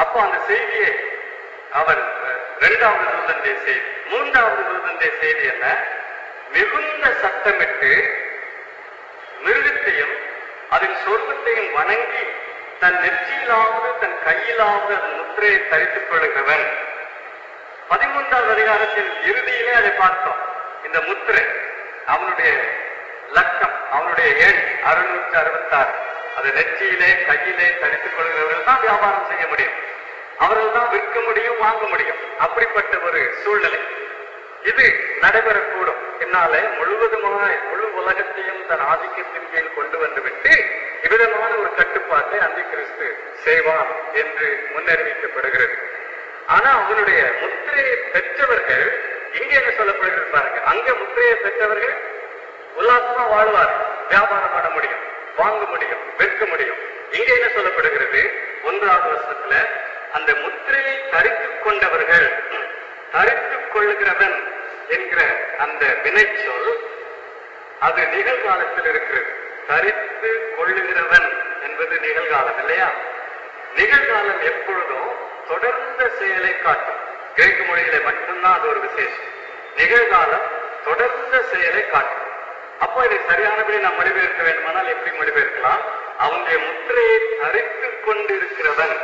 அப்போ அந்த செய்தியை அவன் 2வது தூதனுடைய செய்தி. 3வது தூதனுடைய செய்தி என்ன? மிகுந்த சத்தமிட்டு மிருகத்தையும் அதன் சொர்க்கத்தையும் வணங்கி தன் நெற்றியிலாவது தன் கையிலாவது முத்திரையை தரித்துக் கொள்கிறவன். 13வது அதிகாரத்தின் இறுதியிலே அதை பார்த்தோம். இந்த முத்திரை, அவனுடைய லக்கம், அவனுடைய எண் 666. அது நெற்றியிலே கையிலே தரித்துக் கொள்கிறவர்கள் தான் வியாபாரம் செய்ய முடியும், அவர்கள் தான் விற்க முடியும், வாங்க முடியும். அப்படிப்பட்ட ஒரு சூழ்நிலை இது நடைபெறக்கூடும். என்னாலே முழுவதுமாய் முழு உலகத்தையும் தன் ஆதிக்கத்தின் கீழ் கொண்டு வந்துவிட்டு இவ்விதமான ஒரு கட்டுப்பாட்டை அந்தி கிறிஸ்து செய்வான் என்று முன்னறிவிக்கப்படுகிறது. ஆனா அவனுடைய முத்திரையை பெற்றவர்கள் இங்க என்ன சொல்லப்படுகிறது பாருங்க. அங்க முத்திரையை பெற்றவர்கள் உல்லாசமா வாழ்வார்கள், வியாபாரம் பண்ண முடியும், வாங்க முடியும், விற்க முடியும். இங்க என்ன சொல்லப்படுகிறது? 1வது வசனத்துல அந்த முத்திரையை தரித்துக் கொண்டவர்கள், தரித்துக் கொள்கிறவன் என்கிற அந்த வினைச்சொல் அது நிகழ்காலத்தில் இருக்கிறது. தரித்து கொள்ளுகிறவன் என்பது நிகழ்காலம் இல்லையா? நிகழ்காலம் எப்பொழுதும் தொடர்ந்த செயலை காட்டும். கிரேக்க மொழியில மட்டும்தான் அது ஒரு விசேஷம். நிகழ்காலம் தொடர்ந்த செயலை காட்டும். அப்போ இதை சரியானபடி நாம் மொழிபெயர்க்க வேண்டுமானால் எப்படி மொழிபெயர்க்கலாம்? அவனுடைய முத்திரையை தரித்துக் கொண்டிருக்கிறவன்,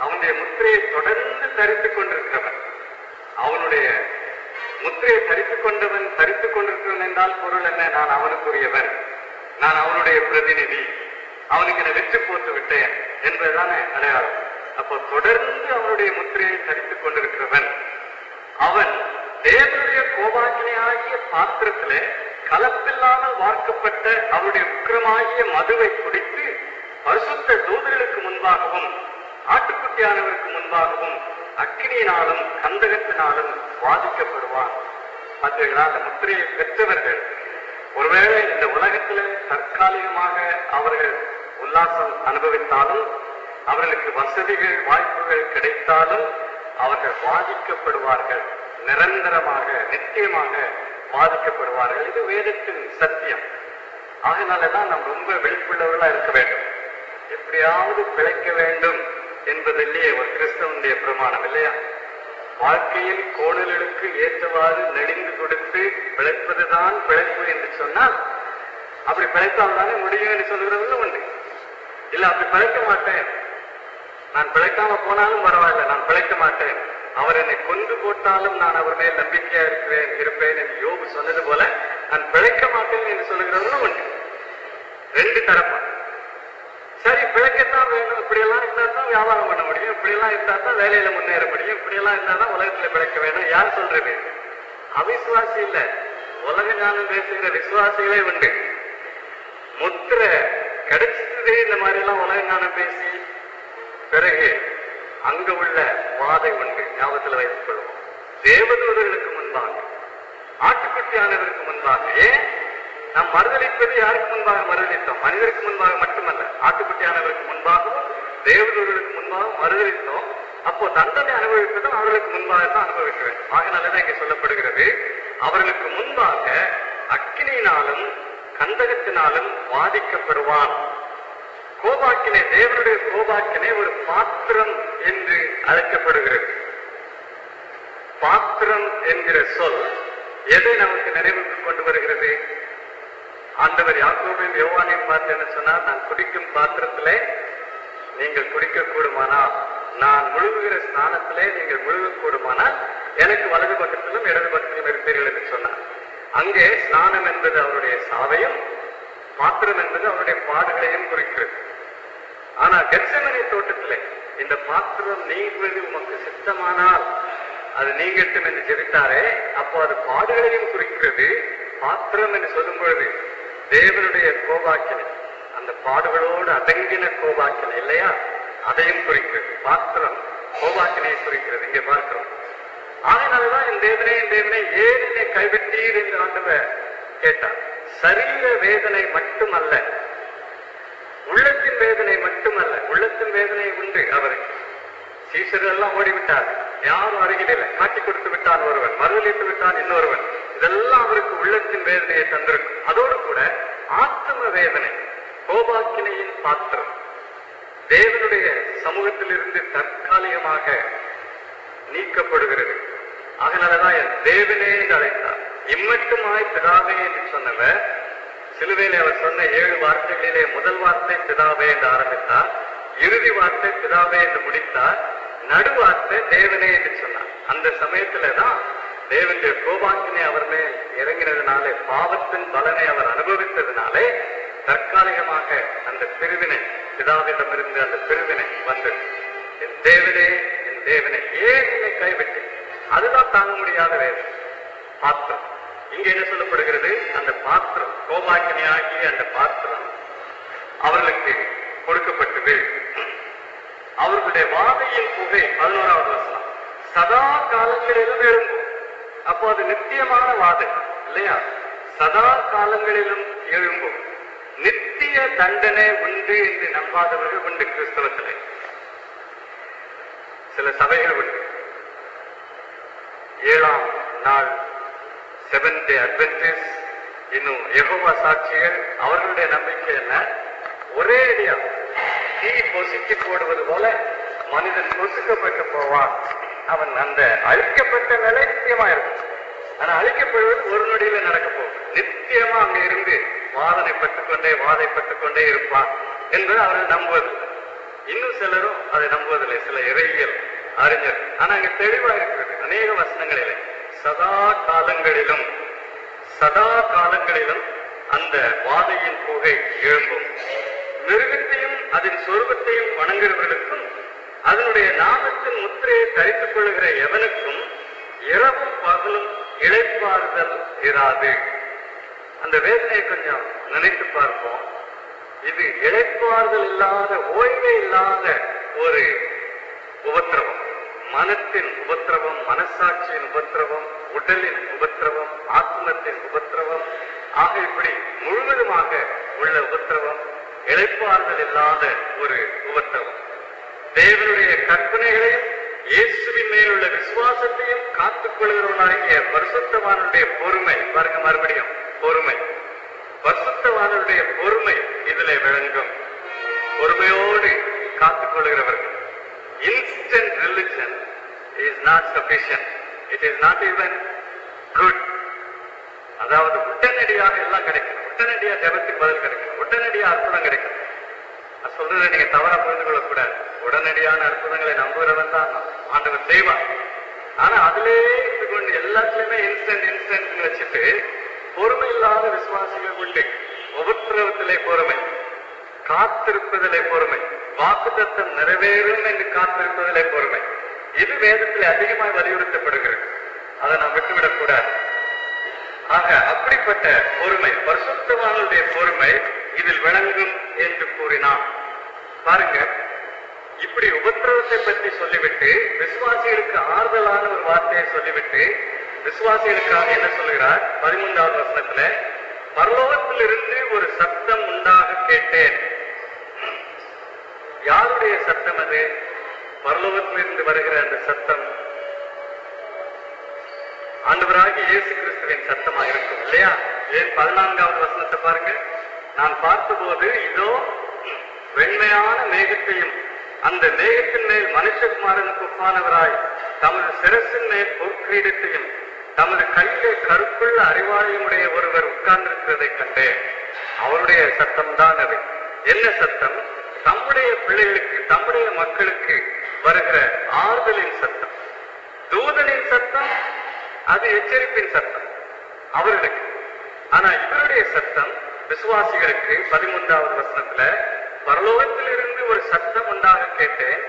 அவனுடைய முத்திரையை தொடர்ந்து தரித்துக் கொண்டிருக்கிறவன், அவனுடைய முத்திரையை தரித்துக் கொண்டவன், தரித்துக் கொண்டிருக்கிறவன் என்றால் பொருள் என்ன? நான் அவனுக்குரியவன், நான் அவனுடைய பிரதிநிதி, அவனுக்கு நான் வெற்றி போட்டு விட்டேன் என்பதுதானே அடையாளம். அப்போ தொடர்ந்து அவனுடைய முத்திரையை தரித்துக் கொண்டிருக்கிறவன், அவன் தேவனுடைய கோபாக்கினை ஆகிய பாத்திரத்திலே கலப்பில்லாமல் வார்க்கப்பட்ட அவருடைய உக்கிரமாகிய மதுவை குடித்து பரிசுத்த தூதர்களுக்கு முன்பாகவும் ஆட்டுக்குட்டியானவருக்கு முன்பாகவும் அக்கினியினாலும் கந்தகத்தினாலும் வாதிக்கப்படுவான். பார்த்தீர்களா, அந்த முத்திரையை பெற்றவர்கள் ஒருவேளை இந்த உலகத்தில தற்காலிகமாக அவர்கள் உல்லாசம் அனுபவித்தாலும், அவர்களுக்கு வசதிகள் வாய்ப்புகள் கிடைத்தாலும் அவர்கள் பாதிக்கப்படுவார்கள். நிரந்தரமாக நிச்சயமாக பாதிக்கப்படுவார்கள். இது வேதத்தின் சத்தியம். ஆகினாலதான் நாம் ரொம்ப விழிப்புள்ளவர்களா இருக்க வேண்டும். எப்படியாவது பிழைக்க வேண்டும் என்பதிலேயே ஒரு கிறிஸ்தவனுடைய பிரமாணம் இல்லையா? வாழ்க்கையில் கோணலுக்கு ஏற்றவாறு நெளிந்து கொடுத்து பிழைப்பதுதான் பிழைப்பு என்று சொன்னால், அப்படி பிழைத்தால் தானே முடியும் என்று சொல்கிறவர்களும் உண்டு. இல்ல அப்படி பிழைக்க மாட்டேன், நான் பிழைக்காம போனாலும் பரவாயில்ல, நான் பிழைக்க மாட்டேன், அவர் என்னை கொண்டு போட்டாலும் நான் அவர் மேல் நம்பிக்கையா இருப்பேன் என்று யோபு சொன்னது போல நான் பிழைக்க மாட்டேன் என்று சொல்லுகிறவர்களும் உண்டு. ரெண்டு தரப்பா. சரி, பிழைக்கத்தான் வேணும், இப்படியெல்லாம் இருந்தா தான் வியாபாரம் பண்ண முடியும், இப்படியெல்லாம் இருந்தா தான் வேலையில முன்னேற முடியும், இப்படியெல்லாம் இருந்தா தான் உலகத்துல பிழைக்க வேணும். யார் சொல்றது? அவிசுவாசி இல்ல, உலக ஞானம் பேசுகிற விசுவாசிகளே உண்டு. முத்திரை கிடைச்சதே இந்த மாதிரி எல்லாம் உலக ஞானம் பேசி பிறகு அங்க உள்ள வாதை உண்டு. ஞாபகத்தில் வைத்துக் கொள்வோம். தேவதூதர்களுக்கு முன்பாக, ஆட்டுக்குட்டியானவருக்கு முன்பாக. ஏன் நாம் மறுதளிப்பது? யாருக்கு முன்பாக மறுதளித்தோம்? மனிதருக்கு முன்பாக மட்டுமல்ல, ஆட்டுக்குட்டியானவருக்கு முன்பாகவும் தேவதூதர்களுக்கு முன்பாகவும் மறுதளித்தோம். அப்போ தண்டனை அனுபவிப்பதும் அவர்களுக்கு முன்பாக தான் அனுபவிக்க வேண்டும். ஆகினாலதான் இங்கே சொல்லப்படுகிறது, அவர்களுக்கு முன்பாக அக்கினியினாலும் கந்தகத்தினாலும் வாதிக்கப்படுவான். கோபாக்கினை, தேவனுடைய கோபாக்கினை ஒரு பாத்திரம் என்று அழைக்கப்படுகிறது. பாத்திரம் என்கிற சொல் எதை நமக்கு நினைவுக்கு கொண்டு வருகிறது? ஆண்டவர் யாக்கோபையும் யோவானையும் பார்த்து என்ன சொன்னார்? நான் குடிக்கும் பாத்திரத்திலே நீங்கள் குடிக்க கூடுமானால், நான் முழுகுகிற ஸ்நானத்திலே நீங்கள் முழுக கூடுமானால் எனக்கு வலது பக்கத்திலும் இடது பக்கத்திலும் இருப்பீர்கள் என்று சொன்னார். அங்கே ஸ்நானம் என்பது அவருடைய சாவையும், பாத்திரம் என்பது அவருடைய பாடுகளையும் குறிக்கிறது. ஆனா கெத்செமனே தோட்டத்திலே இந்த பாத்திரம் நீங்குவது உமக்கு சித்தமானால் அது நீங்கட்டும் என்று ஜெபித்தாரே, அப்போ அது பாடுகளையும் குறிக்கிறது. பாத்திரம் என்று சொல்லும் பொழுது தேவனுடைய கோபாக்கினை, அந்த பாடுகளோடு அடங்கின கோபாக்கினை இல்லையா, அதையும் குறிக்கிறது. பாத்திரம் கோபாக்கினையை குறிக்கிறது. இங்கே பார்க்கிறோம். ஆகினால்தான் என் தேவனே ஏன் என்னை கைவிட்டீர் என்று ஆண்டவர் கேட்டார். சரீர வேதனை மட்டுமல்ல, உள்ளத்தின் வேதனை மட்டுமல்ல. உள்ளத்தின் வேதனை உண்டு அவருக்கு. சீசர்கள் எல்லாம் ஓடிவிட்டார், யாரும் அருகில் இல்லை. காட்டி கொடுத்து விட்டான் ஒருவன், மறுதளித்து விட்டான் இன்னொருவன். இதெல்லாம் அவருக்கு உள்ளத்தின் வேதனையை தந்திருக்கும். அதோடு கூட ஆத்ம வேதனை, கோபாக்கினையின் பாத்திரம், தேவனுடைய சமூகத்திலிருந்து தற்காலிகமாக நீக்கப்படுகிறது. அதனாலதான் என் தேவனே என்று அழைத்தார். இம்மட்டுமாய் பிதாவே என்று சொன்னவர், சிலுவையிலே அவர் சொன்ன 7 வார்த்தைகளிலே முதல் வார்த்தை பிதாவே என்று ஆரம்பித்தார், இறுதி வார்த்தை பிதாவே என்று முடித்தார், நடுவார்த்தை தேவனே என்று சொன்னார். அந்த சமயத்துலதான் தேவனுடைய கோபாக்கினை அவர் மேல் இறங்கினதுனாலே, பாவத்தின் பலனை அவர் அனுபவித்ததுனாலே தற்காலிகமாக அந்த பிரிவினை, பிதாவிடமிருந்து அந்த பிரிவினை வந்தது. என் தேவனே ஏன் என்னை கைவிட்டு, அதுதான் தாங்க முடியாத வேதனை. பாத்திரம் இங்க என்ன சொல்லப்படுகிறது? அந்த பாத்திரம், கோபாக்கினையாகிய அந்த பாத்திரம் அவர்களுக்கு கொடுக்கப்பட்டது. அவர்களுடைய வாதையின் புகை, 11வது வசனம், சதா காலங்களிலும் எழும்பும். அப்போ அது நித்தியமான வாதை இல்லையா? சதா காலங்களிலும் எழும்பும். நித்திய தண்டனை உண்டு என்று நம்பாதவர்கள் உண்டு கிறிஸ்தவத்திலே. சில சபைகள் உண்டு. 7ஆம் நாள் செவன்த் டே அட்வென்டிஸ்ட், இன்னும் யெகோவா சாட்சிகள், அவர்களுடைய நம்பிக்கை என்ன? ஒரே அடியா தீ பொசுக்கி போடுவது போல மனிதன் பொசுக்கப்பட்டு போவான். அவன் அந்த அழிக்கப்பட்ட நிலை நித்தியமா இருக்கும். ஆனா அழிக்கப்படுவது ஒரு நொடியில நடக்க போகும். நித்தியமா அங்க இருந்து வாதைப்பட்டுக் கொண்டே இருப்பான் என்பது அவர்கள் நம்புவது. இன்னும் சிலரும் அதை நம்புவதில்லை, சில இறையியல் அறிஞர். ஆனா அங்க தெளிவா இருக்கிறது அநேக வசனங்களிலே, சதா காலங்களிலும் அந்த வாதையின் புகை எழும்பும். மிருகத்தையும் அதன் சொரூபத்தையும் வணங்குகிறவர்களுக்கும் அதனுடைய நாமத்தின் முத்திரையை தரித்துக் கொள்ளுகிற எவனுக்கும் இரவும் பகலும் இளைப்பாறுதல் இராது. அந்த வேதனையை கொஞ்சம் நினைத்து பார்ப்போம். இது இளைப்பாறுதல் இல்லாத, ஓய்வே இல்லாத ஒரு உபத்திரவம். மனத்தின் உபத்திரவம், மனசாட்சியின் உபத்திரவம், உடலின் உபத்திரவம், ஆத்மத்தின் உபத்திரவம், ஆக இப்படி முழுவதுமாக உள்ள உபத்திரவம், இளைப்பாறுதல் இல்லாத ஒரு உபத்திரவம். தேவனுடைய கற்பனைகளையும் இயேசுவின் மேல் உள்ள விசுவாசத்தையும் காத்துக் கொள்கிறவனாகிய பரிசுத்தவானுடைய பொறுமை, பாருங்க மறுபடியும் பொறுமை, பரிசுத்தவானுடைய பொறுமை இதிலே விளங்கும். பொறுமையோடு காத்துக் கொள்கிறவர்கள். Instant religion is not sufficient. It is not even good. அதாவது உடனடியாக எல்லாம் கிடைக்கும், உடனடியா ஜெபத்துக்கு பதில் கிடைக்கும், உடனடியா அற்புதம் கிடைக்கும். சொல்றதை நீங்க தவறா புரிந்து கொள்ளக்கூடாது. உடனடியான அற்புதங்களை நம்புகிறவன் தான் ஆண்டவர் செய்வார். ஆனா அதிலேயே இருந்து கொண்டு எல்லாத்துலயுமே இன்ஸ்டன்ட் வச்சுட்டு பொறுமை இல்லாத விசுவாசிகள் உண்டு. உபத்திரவத்திலே பொறுமை, காத்திருப்பதிலே பொறுமை, வாக்குத்தத்தம் நிறைவேறும் என்று காத்திருப்பதிலே பொறுமை. இது வேதத்தில் அதிகமாக வலியுறுத்தப்படுகிறது. அதை நாம் விட்டுவிடக் கூடாது. ஆக அப்படிப்பட்ட பொறுமை, பரிசுத்தவானுடைய பொறுமை இதில் விளங்கும் என்று கூறினான். பாருங்க, இப்படி உபத்திரவத்தை பற்றி சொல்லிவிட்டு விசுவாசிகளுக்கு ஆறுதலான ஒரு வார்த்தையை சொல்லிவிட்டு விசுவாசிகளுக்காக என்ன சொல்கிறார்? 13வது வசனத்துல, பரலோகத்திலிருந்து ஒரு சத்தம் உண்டாக கேட்டேன். யாருடைய சத்தம் அது? பரலோகத்திலிருந்து வருகிற அந்த சத்தம் ஆண்டவராகிய இயேசு கிறிஸ்துவின் சத்தமாக இருக்கும் இல்லையா? ஏன் 14வது வசனத்தை பாருங்க. நான் பார்த்தபோது இதோ வெண்மையான மேகத்தையும் அந்த மேகத்தின் மேல் மனுஷகுமாரனுக்கு ஒப்பானவராய் தமது சிரசின் மேல் பொற்கிரீடத்தையும் தமது கையிலே கருப்புள்ள அறிவாளியுடைய ஒருவர் உட்கார்ந்திருக்கிறதை கண்டேன். அவருடைய சத்தம் தான் அது. என்ன சத்தம்? தம்முடைய பிள்ளைகளுக்கு, தம்முடைய மக்களுக்கு வருகிற ஆறுதலின் சத்தம். தூதனின் சத்தம் அது எச்சரிப்பின் சத்தம் அவர்களுக்கு. ஆனா இவருடைய சத்தம் விசுவாசிகளுக்கு 13வது வசனத்துல, பரலோகத்தில் இருந்து ஒரு சத்தம் உண்டாக கேட்டேன்,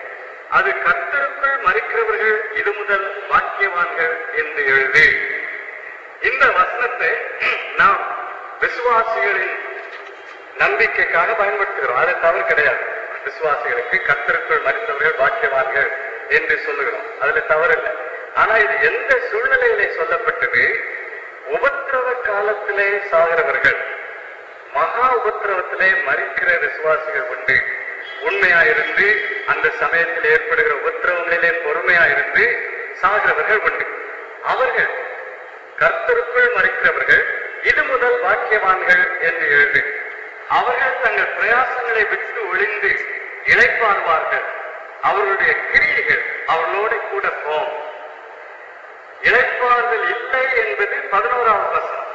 அது கர்த்தருக்குள் மரிக்கிறவர்கள் இது முதல் பாக்கியவான்கள் என்று எழுது. இந்த வசனத்தை நாம் விசுவாசிகளின் நம்பிக்கைக்காக பயன்படுத்துகிறோம். அது தவறு கிடையாது. விசுவாசிகளுக்கு கர்த்தருக்குள் மரித்தவர்கள் பாக்கியவான்கள் என்று சொல்லுகிறோம், அதுல தவறு இல்லை. ஆனா இது எந்த சூழ்நிலையிலே சொல்லப்பட்டது? உபத்திரவ காலத்திலே சாகிறவர்கள், மகா உபத்திரவத்திலே மரிக்கிற விசுவாசிகள் உண்டு. உண்மையாயிருந்து அந்த சமயத்தில் ஏற்படுகிற உபத்திரவங்களிலே பொறுமையாயிருந்து சாகிறவர்கள் உண்டு. அவர்கள் கர்த்தருக்குள் மரிக்கிறவர்கள் இது முதல் பாக்கியவான்கள் என்று எழுது. அவர்கள் தங்கள் பிரயாசங்களை விட்டு ஒளிந்து இளைப்பாறுவார்கள். அவர்களுடைய கிரியைகள் அவர்களோடு கூட போம். இளைப்பாறுதல் இல்லை என்பது 11வது வசனம்.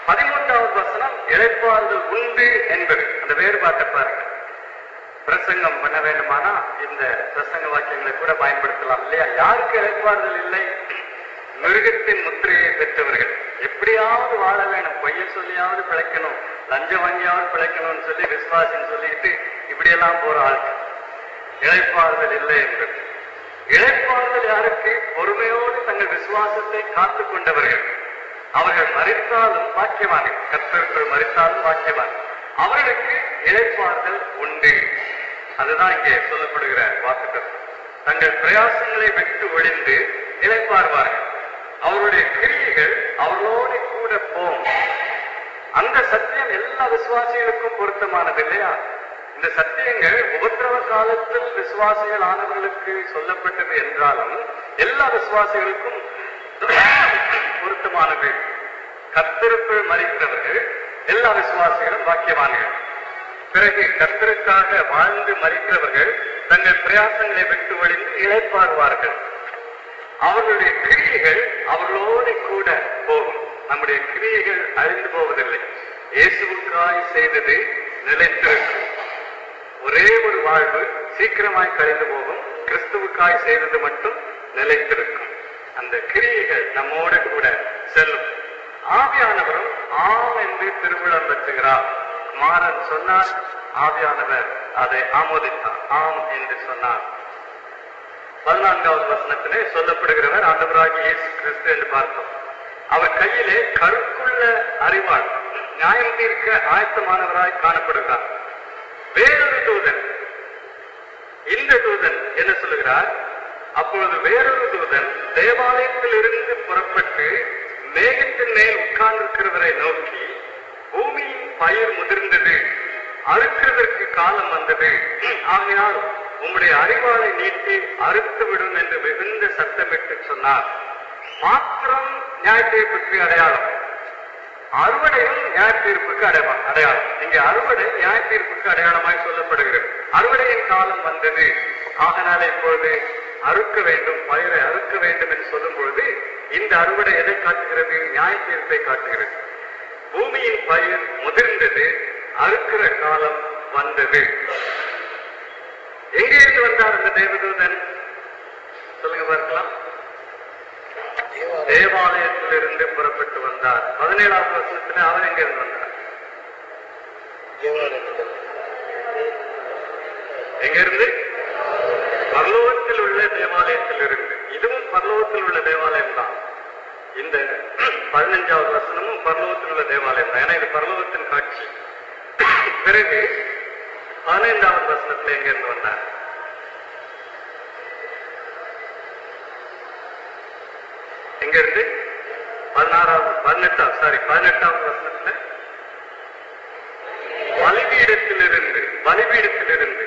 13வது வசனம் இளைப்பாறுதல் உண்டு என்பது. அந்த வேறுபாட்டை பாருங்க. பிரசங்கம் பண்ண வேண்டுமானா இந்த பிரசங்க வாக்கியங்களை கூட பயன்படுத்தலாம் இல்லையா? யாருக்கு இளைப்பாறுதல் இல்லை? மிருகத்தின் முத்திரையை பெற்றவர்கள். எப்படியாவது வாழ வேணும், பொய்ய சொல்லியாவது பிழைக்கணும், லஞ்சம் வாங்கியாவது பிழைக்கணும்னு சொல்லி விசுவாசின்னு சொல்லிட்டு இப்படியெல்லாம் போற ஆளுக்கு இளைப்பாறுதல் இல்லை என்பது. இளைப்பாறுதல் யாருக்கு? பொறுமையோடு தங்கள் விசுவாசத்தை காத்துக் கொண்டவர்கள். அவர்கள் மரித்தாலும் பாக்கியவான்கள், கர்த்தருக்குள் மரித்தாலும் பாக்கியவான்கள். அவர்களுக்கு இளைப்பாறுதல் உண்டு. அதுதான் இங்கே சொல்லப்படுகிற வாக்குத்தத்தம். தங்கள் பிரயாசங்களை விட்டு ஒழிந்து இளைப்பாறுவார்கள். அவருடைய கிரியைகள் அவர்களோடு கூட போம். அந்த சத்தியம் எல்லா விசுவாசிகளுக்கும் பொருத்தமானது இல்லையா? இந்த சத்தியங்கள் உபத்திரவ காலத்தில் விசுவாசிகள் ஆனவர்களுக்கு சொல்லப்பட்டது என்றாலும் எல்லா விசுவாசிகளுக்கும் பொருத்தமானது. கர்த்தருக்குள் மரிக்கிறவர்கள் எல்லா விசுவாசிகளும் பாக்கியவான்கள். பிறகு கர்த்தருக்காக வாழ்ந்து மரிக்கிறவர்கள் தங்கள் பிரயாசங்களை விட்டு ஒழிந்து இளைப்பாறுவார்கள். அவர்களுடைய கிரியைகள் அவர்களோடு கூட போகும். நம்முடைய கிரியைகள் அழிந்து போவதில்லை. இயேசுவுக்காய் செய்தது நிலைத்திருக்கும். ஒரே ஒரு வாழ்வு சீக்கிரமாய் கழிந்து போகும். கிறிஸ்துவுக்காய் செய்தது மட்டும் நிலைத்திருக்கும். அந்த கிரியைகள் நம்மோடு கூட செல்லும். ஆவியானவரும் ஆம் என்று திருவிழம் பெற்றுகிறார். குமாரன் சொன்னார், ஆவியானவர் அதை ஆமோதித்தார், ஆம் என்று சொன்னார். 14வது வசனத்திலே சொல்லப்படுகிறவர் ஆண்டவராகிய இயேசு கிறிஸ்து என்று பார்த்தோம். அவர் கையிலே கருக்குள்ள அறிவாள், நியாயம் தீர்க்க ஆயத்தமானவராய் காணப்படுகிறார். வேறொரு தூதன், இந்த தூதன் என்ன சொல்லுகிறார்? அப்பொழுது வேறொரு தூதன் தேவாலயத்தில் இருந்து புறப்பட்டு மேகத்தின் மேல் உட்கார்ந்திருக்கிறவரை நோக்கி, பூமியின் பயிர் முதிர்ந்தது, அறுக்கிறதற்கு காலம் வந்தது, ஆகையால் உம்முடைய அறிவாளை நீட்டி அறுத்து விடும் என்று மிகுந்த சத்தமிட்டு சொன்னார். மாத்திரம் நியாயத்தீர்ப்புக்கு அடையாளம், அறுவடையும் நியாயத்தீர்ப்புக்கு அடையாளம். இங்கே அறுவடை நியாயத்தீர்ப்புக்கு அடையாளமாய் சொல்லப்படுகிறது. அறுவடையின் காலம் வந்தது, ஆகனால இப்பொழுது அறுக்க வேண்டும், பயிரை அறுக்க வேண்டும் என்று சொல்லும் பொழுது இந்த அறுவடை எதை காட்டுகிறது? நியாயத்தீர்ப்பை காட்டுகிறது. பூமியின் பயிர் முதிர்ந்தது, அறுக்கிற காலம் வந்தது. எங்கிருந்து வந்தார் அந்த தேவதூதன்? சொல்லுங்க பார்க்கலாம். தேவாலயத்திலிருந்து புறப்பட்டு வந்தார். 17ஆவது வசனத்துல அவர் எங்கிருந்து வந்தார்? எங்கிருந்து? பரலோகத்தில் உள்ள தேவாலயத்தில் இருந்து. இதுவும் பரலோகத்தில் உள்ள தேவாலயம் தான். இந்த 15ஆவது வசனமும் பரலோகத்தில் உள்ள தேவாலயம் தான். ஏன்னா இது பரலோகத்தின் காட்சி. பிறகு 15ஆவது வசனத்துல எங்கிருந்து வந்தார்? எங்கிருந்து? 18ஆவது வசனத்துல பலிபீடத்திலிருந்து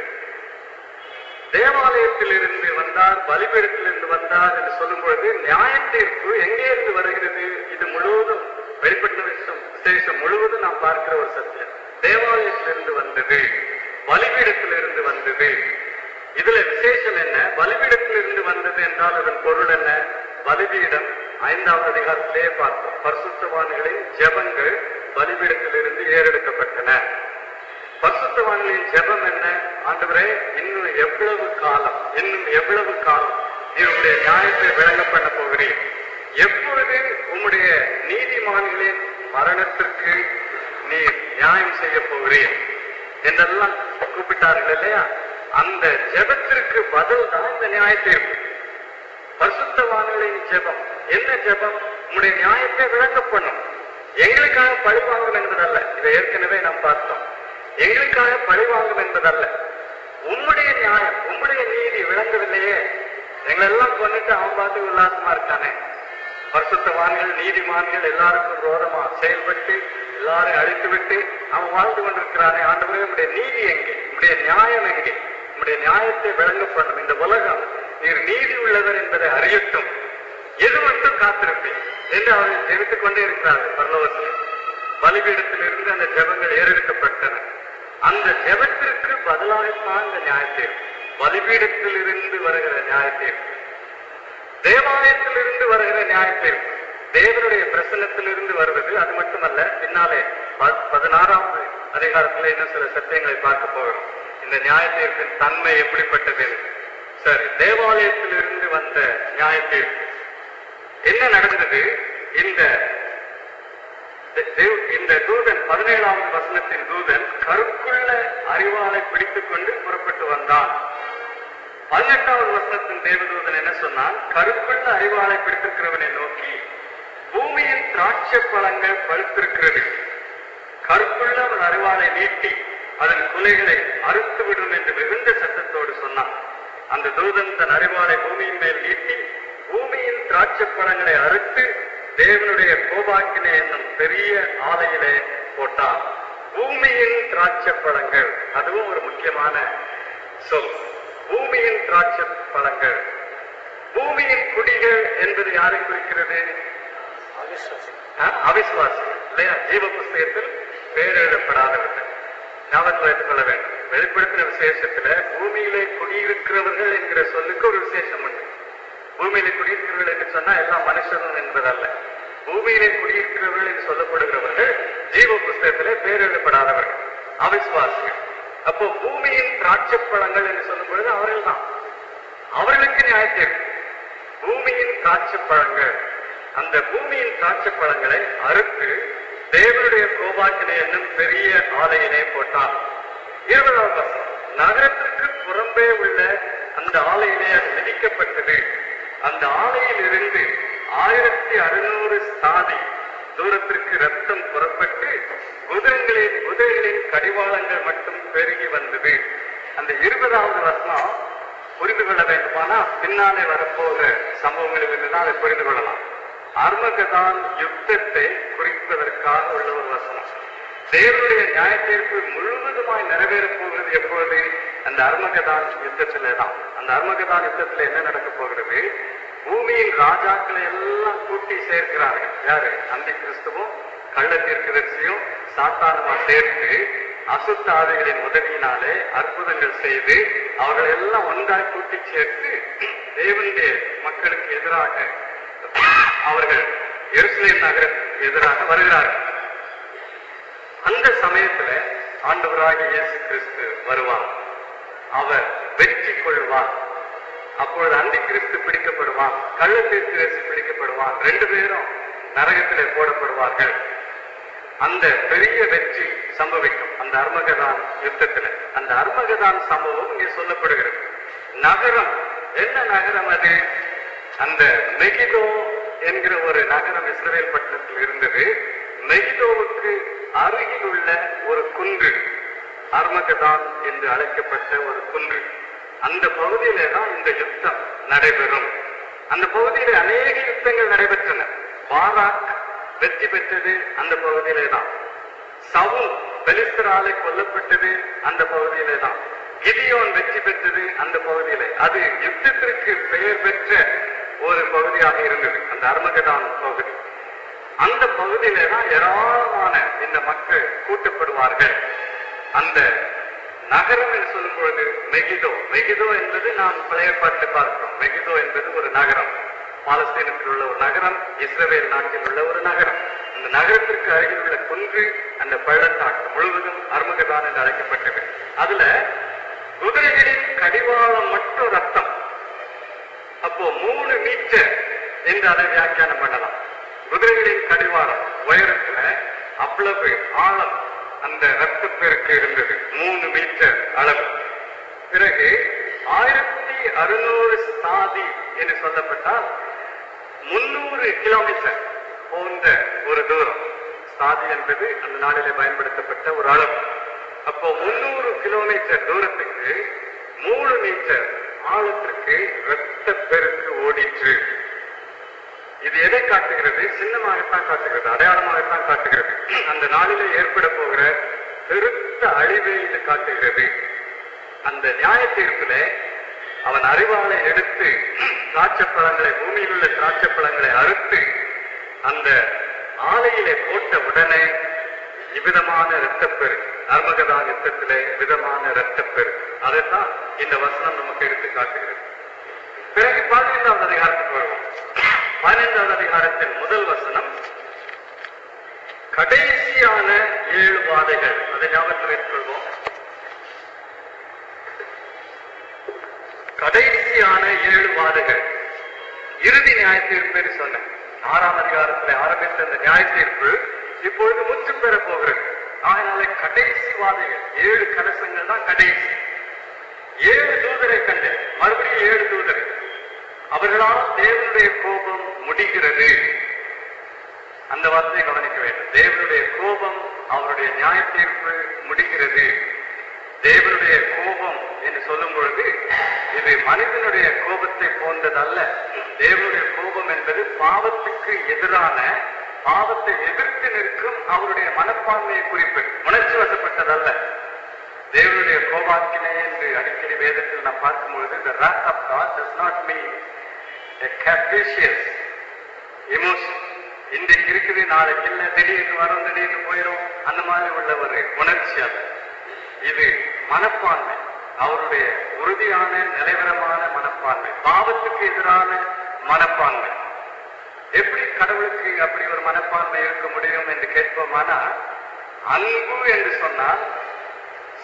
தேவாலயத்திலிருந்து வந்தார், பலிபீடத்திலிருந்து வந்தார் என்று சொல்லும் பொழுது நியாயத்தீர்ப்பு எங்கே இருந்து வருகிறது? இது முழுவதும் வெளிப்பட்ட விசேஷம் முழுவதும் நாம் பார்க்கிற ஒரு சத்தியம். தேவாலயத்திலிருந்து வந்தது, பலிபீடத்திலிருந்து வந்தது. இதுல விசேஷம் என்ன? பலிபீடத்திலிருந்து வந்தது என்றால் அதன் பொருள் என்ன? பலிபீடம் 5ஆவது அதிகாரத்திலேயே பார்த்தோம். பரிசுத்தவான்களின் ஜெபங்கள் பலிபீடத்திலிருந்து ஏறெடுக்கப்பட்டன. பரிசுத்தவான்களின் ஜெபம் என்ன? ஆண்டவரே, இன்னும் எவ்வளவு காலம் உம்முடைய நியாயத்தை விளங்க பண்ண போகிறீர்? எப்பொழுது உம்முடைய நீதிமான்களின் மரணத்திற்கு நீர் நியாயம் செய்ய போகிறீர் என்றெல்லாம் கூப்பிட்டார்கள் இல்லையா? அந்த ஜெபத்திற்கு பதில் தான் இந்த நியாயத்தீர்ப்பு. பரிசுத்தவான்களின் ஜெபம் என்ன ஜெபம்? உம்முடைய நியாயத்தை விளங்க பண்ணும். எங்களுக்காக பழிவாங்கும் என்பதல்ல, இதை ஏற்கனவே நாம் பார்த்தோம். எங்களுக்காக பழிவாங்கும் என்பதல்ல, உம்முடைய நியாயம், உம்முடைய நீதி விளங்கவில்லையே, எங்களெல்லாம் கொண்டுட்டு அவன் பார்த்து உல்லாசமா இருக்கானே. பரிசுத்தவான்கள் நீதிமான்கள் எல்லாருக்கும் விரோதமா செயல்பட்டு எல்லாரும் அழித்து விட்டு அவன் வாழ்ந்து கொண்டிருக்கிறானே. ஆண்டவரே, உம்முடைய நீதி எங்கே? உம்முடைய நியாயம் எங்கே? உம்முடைய நியாயத்தை விளங்க பண்ணும். இந்த உலகம் நீர் நீதி உள்ளவர் என்பதை அறியட்டும், எது மட்டும் காத்திருப்பேன் என்று அவர்கள் ஜெபித்துக் கொண்டே இருக்கிறார்கள். பரலோகத்தில் பலிபீடத்திலிருந்து அந்த ஜெபங்கள் ஏறெடுக்கப்பட்டன. அந்த ஜெபத்திற்கு பதிலாகத்தான் இந்த நியாயத்தீர்ப்பு. பலிபீடத்தில் இருந்து வருகிற நியாயத்தீர்ப்பு, தேவாலயத்திலிருந்து வருகிற நியாயத்தீர்ப்பு, தேவனுடைய பிரசன்னத்திலிருந்து வருவது. அது மட்டுமல்ல, பின்னாலே 16ஆவது அதிகாரத்தில் இன்னும் சில சத்தியங்களை பார்க்க போகிறோம். இந்த நியாயத்தீர்ப்பின் தன்மை எப்படிப்பட்டது? சரி, தேவாலயத்திலிருந்து வந்த நியாயத்தீர்ப்பு என்ன நடந்தது? இந்த தூதன், 17ஆவது வசனத்தின் தூதன் கருக்குள்ள அறிவாளை பிடித்துக் கொண்டு புறப்பட்டு வந்தான். 18ஆவது வசனத்தின் தேவதூதன் என்ன சொன்னான்? கருக்குள்ள அறிவாளை பிடித்திருக்கிறவனை நோக்கி, பூமியின் திராட்சை பழங்கள் பழுத்திருக்கிறது, கருக்குள்ள அவன் அறிவாளை நீட்டி அதன் குலைகளை அறுத்து விடும் என்று மிகுந்த சத்தத்தோடு சொன்னான். அந்த தூதன் தன் அறிவாளை பூமியின் மேல் நீட்டி பூமியின் திராட்சை பழங்களை அறுத்து தேவனுடைய கோபாக்கினை என்னும் பெரிய ஆலையிலே போட்டான். பூமியின் திராட்சை பழங்கள், அதுவும் ஒரு முக்கியமான சொல். பூமியின் திராட்சை பழங்கள், பூமியின் குடிகள் என்பது யாரை குறிக்கிறது? அவிசுவாசி இல்லையா? ஜீவ புஸ்தகத்தில் பேர் எழுதப்படாதவர்கள் ஞாபகத்தில் வைத்துக் கொள்ள வேண்டும். வெளிப்படுத்தின விசேஷத்துல பூமியிலே குடியிருக்கிறவர்கள் என்கிற சொல்லுக்கு ஒரு விசேஷம் உண்டு. பூமியிலே குடியிருக்கிறவர்கள் என்று சொன்னா எல்லாம் மனுஷனும் என்பதல்ல. பூமியிலே குடியிருக்கிறவர்கள் என்று சொல்லப்படுகிறவர்கள் ஜீவ புஸ்தகத்திலே பேர் எழுதப்படாதவர்கள், அவிசுவாசிகள். அப்போ பூமியின் திராட்சை பழங்கள் என்று சொல்லும் பொழுது அவர்கள் தான், அவர்களுக்கு நியாயத்தீர்ப்பு. பூமியின் திராட்சை பழங்கள், அந்த பூமியின் திராட்சை பழங்களை அறுத்து தேவனுடைய கோபாக்கினை என்னும் பெரிய ஆலையினை போட்டான். 20ஆவது வசனம், நகரத்திற்கு புறம்பே உள்ள அந்த ஆலையிலே அது மிதிக்கப்பட்டது. அந்த ஆலையில் இருந்து 1600 ஸ்தாதி தூரத்திற்கு ரத்தம் புறப்பட்டு குதிரைகளின் கடிவாளங்கள் மட்டும் பெருகி வந்தது. அந்த 20வது வசனம் புரிந்து கொள்ள வேண்டுமானா பின்னாலே வரப்போகிற சம்பவங்களில் தான் அதை புரிந்து கொள்ளலாம். அர்மகதான் யுத்தத்தை குறிப்பதற்காக உள்ள ஒரு வசனம். தேவனுடைய நியாய தீர்ப்பு முழுவதுமாய் நிறைவேறப் போகிறது எப்பொழுது? அந்த அர்மகதான் யுத்தத்திலே தான். அந்த அர்மகதான் யுத்தத்தில் என்ன நடக்க போகிறது? பூமியின் ராஜாக்களை எல்லாம் கூட்டி சேர்க்கிறார்கள். யாரு? அந்தி கிறிஸ்துவும் கள்ள தீர்க்கதரிசியும் சாத்தானுமா சேர்த்து அசுத்த ஆவிகளின் உதவியினாலே அற்புதங்கள் செய்து அவர்கள் எல்லாம் ஒன்றாய் கூட்டி சேர்த்து தேவனுடைய மக்களுக்கு எதிராக அவர்கள் எருசலேம் நகரத்துக்கு எதிராக வருகிறார்கள். அந்த சமயத்துல ஆண்டவராகிய இயேசு கிறிஸ்து வருவார். அவர் வெற்றி கொள்வார். அப்பொழுது அந்தி கிறிஸ்து பிடிக்கப்படுவான், கள்ள தீர்க்கதரிசி பிடிக்கப்படுவான். 2 பேரும் நரகத்திலே போடப்படுவார்கள். அந்த பெரிய வெற்றி சம்பவிக்கும் அந்த அர்மகதான் யுத்தத்துல. அந்த அர்மகதான் சம்பவம் இங்கே சொல்லப்படுகிறது. நகரம் என்ன நகரம் அது? அந்த மெகிதோ என்கிற ஒரு நகரம் இஸ்ரவேல் பட்டணத்தில் இருந்தது. மெகிதோவுக்கு அருகில் உள்ள ஒரு குன்று, அர்மகதான் என்று அழைக்கப்பட்ட ஒரு குன்று. அந்த பகுதியிலே தான் இந்த யுத்தம் நடைபெறும். அந்த பகுதியிலே அநேக யுத்தங்கள் நடைபெற்றன. பாராக் வெற்றி பெற்றது அந்த பகுதியிலே தான். சவுல் பெலிஸ்தராலே கொல்லப்பட்டது அந்த பகுதியிலே தான். கிதியோன் வெற்றி பெற்றது அந்த பகுதியிலே. அது யுத்தத்திற்கு பெயர் பெற்ற ஒரு பகுதியாக இருந்தது அந்த அர்மகதான் பகுதி. அந்த பகுதியிலே தான் ஏராளமான இந்த மக்கள் கூட்டப்படுவார்கள். அந்த நகரம் என்று சொல்லும் பொழுது மெகிதோ என்பது நாம் பழைய பாட்டு பார்க்கிறோம். மெகிதோ என்பது ஒரு நகரம், பாலஸ்தீனத்தில் உள்ள ஒரு நகரம், இஸ்ரவேல் நாட்டில் உள்ள ஒரு நகரம். அந்த நகரத்திற்கு அருகில் உள்ள குன்று அந்த பள்ளத்தாக்கு முழுவதும் அர்மகதான் என்று அழைக்கப்பட்டது. அதுல குதிரைகளின் கடிவாளம் மட்டும் ரத்தம். அப்போ 3 மீட்டர் என்று அதை வியாக்கியானம் பண்ணலாம். குதிரைகளின் கடிவாளம் உயரத்துல அவ்வளவு ஆழம் அந்த ரத்தப்பெருக்கு இருந்தது, 3 மீட்டர் அளவு. பிறகு 1600 ஸ்தாதி என்று சொல்லப்பட்டால் 300 கிலோமீட்டர் போன்ற ஒரு தூரம். ஸ்தாதி என்பது அந்த நாளிலே பயன்படுத்தப்பட்ட ஒரு அளவு. அப்போ 300 கிலோமீட்டர் தூரத்துக்கு 3 மீட்டர் ஆழத்திற்கு இரத்த பெருக்கு ஓடிற்று. இது எதை காட்டுகிறது? சின்னமாகத்தான் காட்டுகிறது, அடையாளமாகத்தான் காட்டுகிறது. அந்த நாளிலே ஏற்பட போகிற பெருத்த அழிவை இது காட்டுகிறது. அந்த நியாய தீர்ப்பிலே அவன் அறிவாளை எடுத்து திராட்சைப்பழங்களை, பூமியில் உள்ள திராட்சைப்பழங்களை அறுத்து அந்த ஆலையிலே போட்ட உடனே இவ்விதமான இரத்தப்பெருக்கு, அர்மகதான் யுத்தத்திலே விதமான இரத்தப்பெருக்கு. அதைத்தான் இந்த வசனம் நமக்கு எடுத்து காட்டுகிறது. பிறகு 15வது அதிகாரத்துக்கு வருவோம். 15வது அதிகாரத்தின் முதல் வசனம் கடைசியான 7 வாதைகள். அதை ஞாபகத்தில் வைத்துக் கொள்வோம். கடைசியான 7 வாதைகள். இறுதி நியாய தீர்ப்பு என்று சொன்னேன். 6ஆம் அதிகாரத்தில் ஆரம்பித்த அந்த நியாய தீர்ப்பு இப்பொழுது முற்று பெற போகிறது. ஆகினாலே கடைசி வாதைகள் 7 கலசங்கள் தான் கடைசி. 7 தூதரை கண்டேன், மறுபடியும் 7 தூதரை. அவர்களால் தேவனுடைய கோபம் முடிகிறது. அந்த வார்த்தையை கவனிக்க வேண்டும். தேவனுடைய கோபம், அவருடைய நியாய தீர்ப்பு முடிகிறது. தேவனுடைய கோபம் என்று சொல்லும் பொழுது இது மனிதனுடைய கோபத்தை போன்றதல்ல. தேவனுடைய கோபம் என்பது பாவத்துக்கு எதிரான, பாவத்தை எதிர்த்து நிற்கும் அவருடைய மனப்பான்மையை குறிப்பது, உணர்ச்சி வசப்பட்டதல்ல. தேவனுடைய கோபாக்கினை என்று அடிக்கடி வேதத்தில் நாம் பார்க்கும் பொழுது the wrath of God does not mean a capricious emotion. இன்றைக்கு இருக்குது, நாளைக்கு இல்லை, திடீர்னு வரும், திடீர்னு போயிடும், அந்த மாதிரி உள்ள ஒரு உணர்ச்சி அல்ல. இது மனப்பான்மை, அவருடைய உறுதியான நிலைவரமான மனப்பான்மை, பாவத்துக்கு எதிரான மனப்பான்மை. எப்படி கடவுளுக்கு அப்படி ஒரு மனப்பான்மை இருக்க முடியும் என்று கேட்போமானா, அன்பு என்று சொன்னால்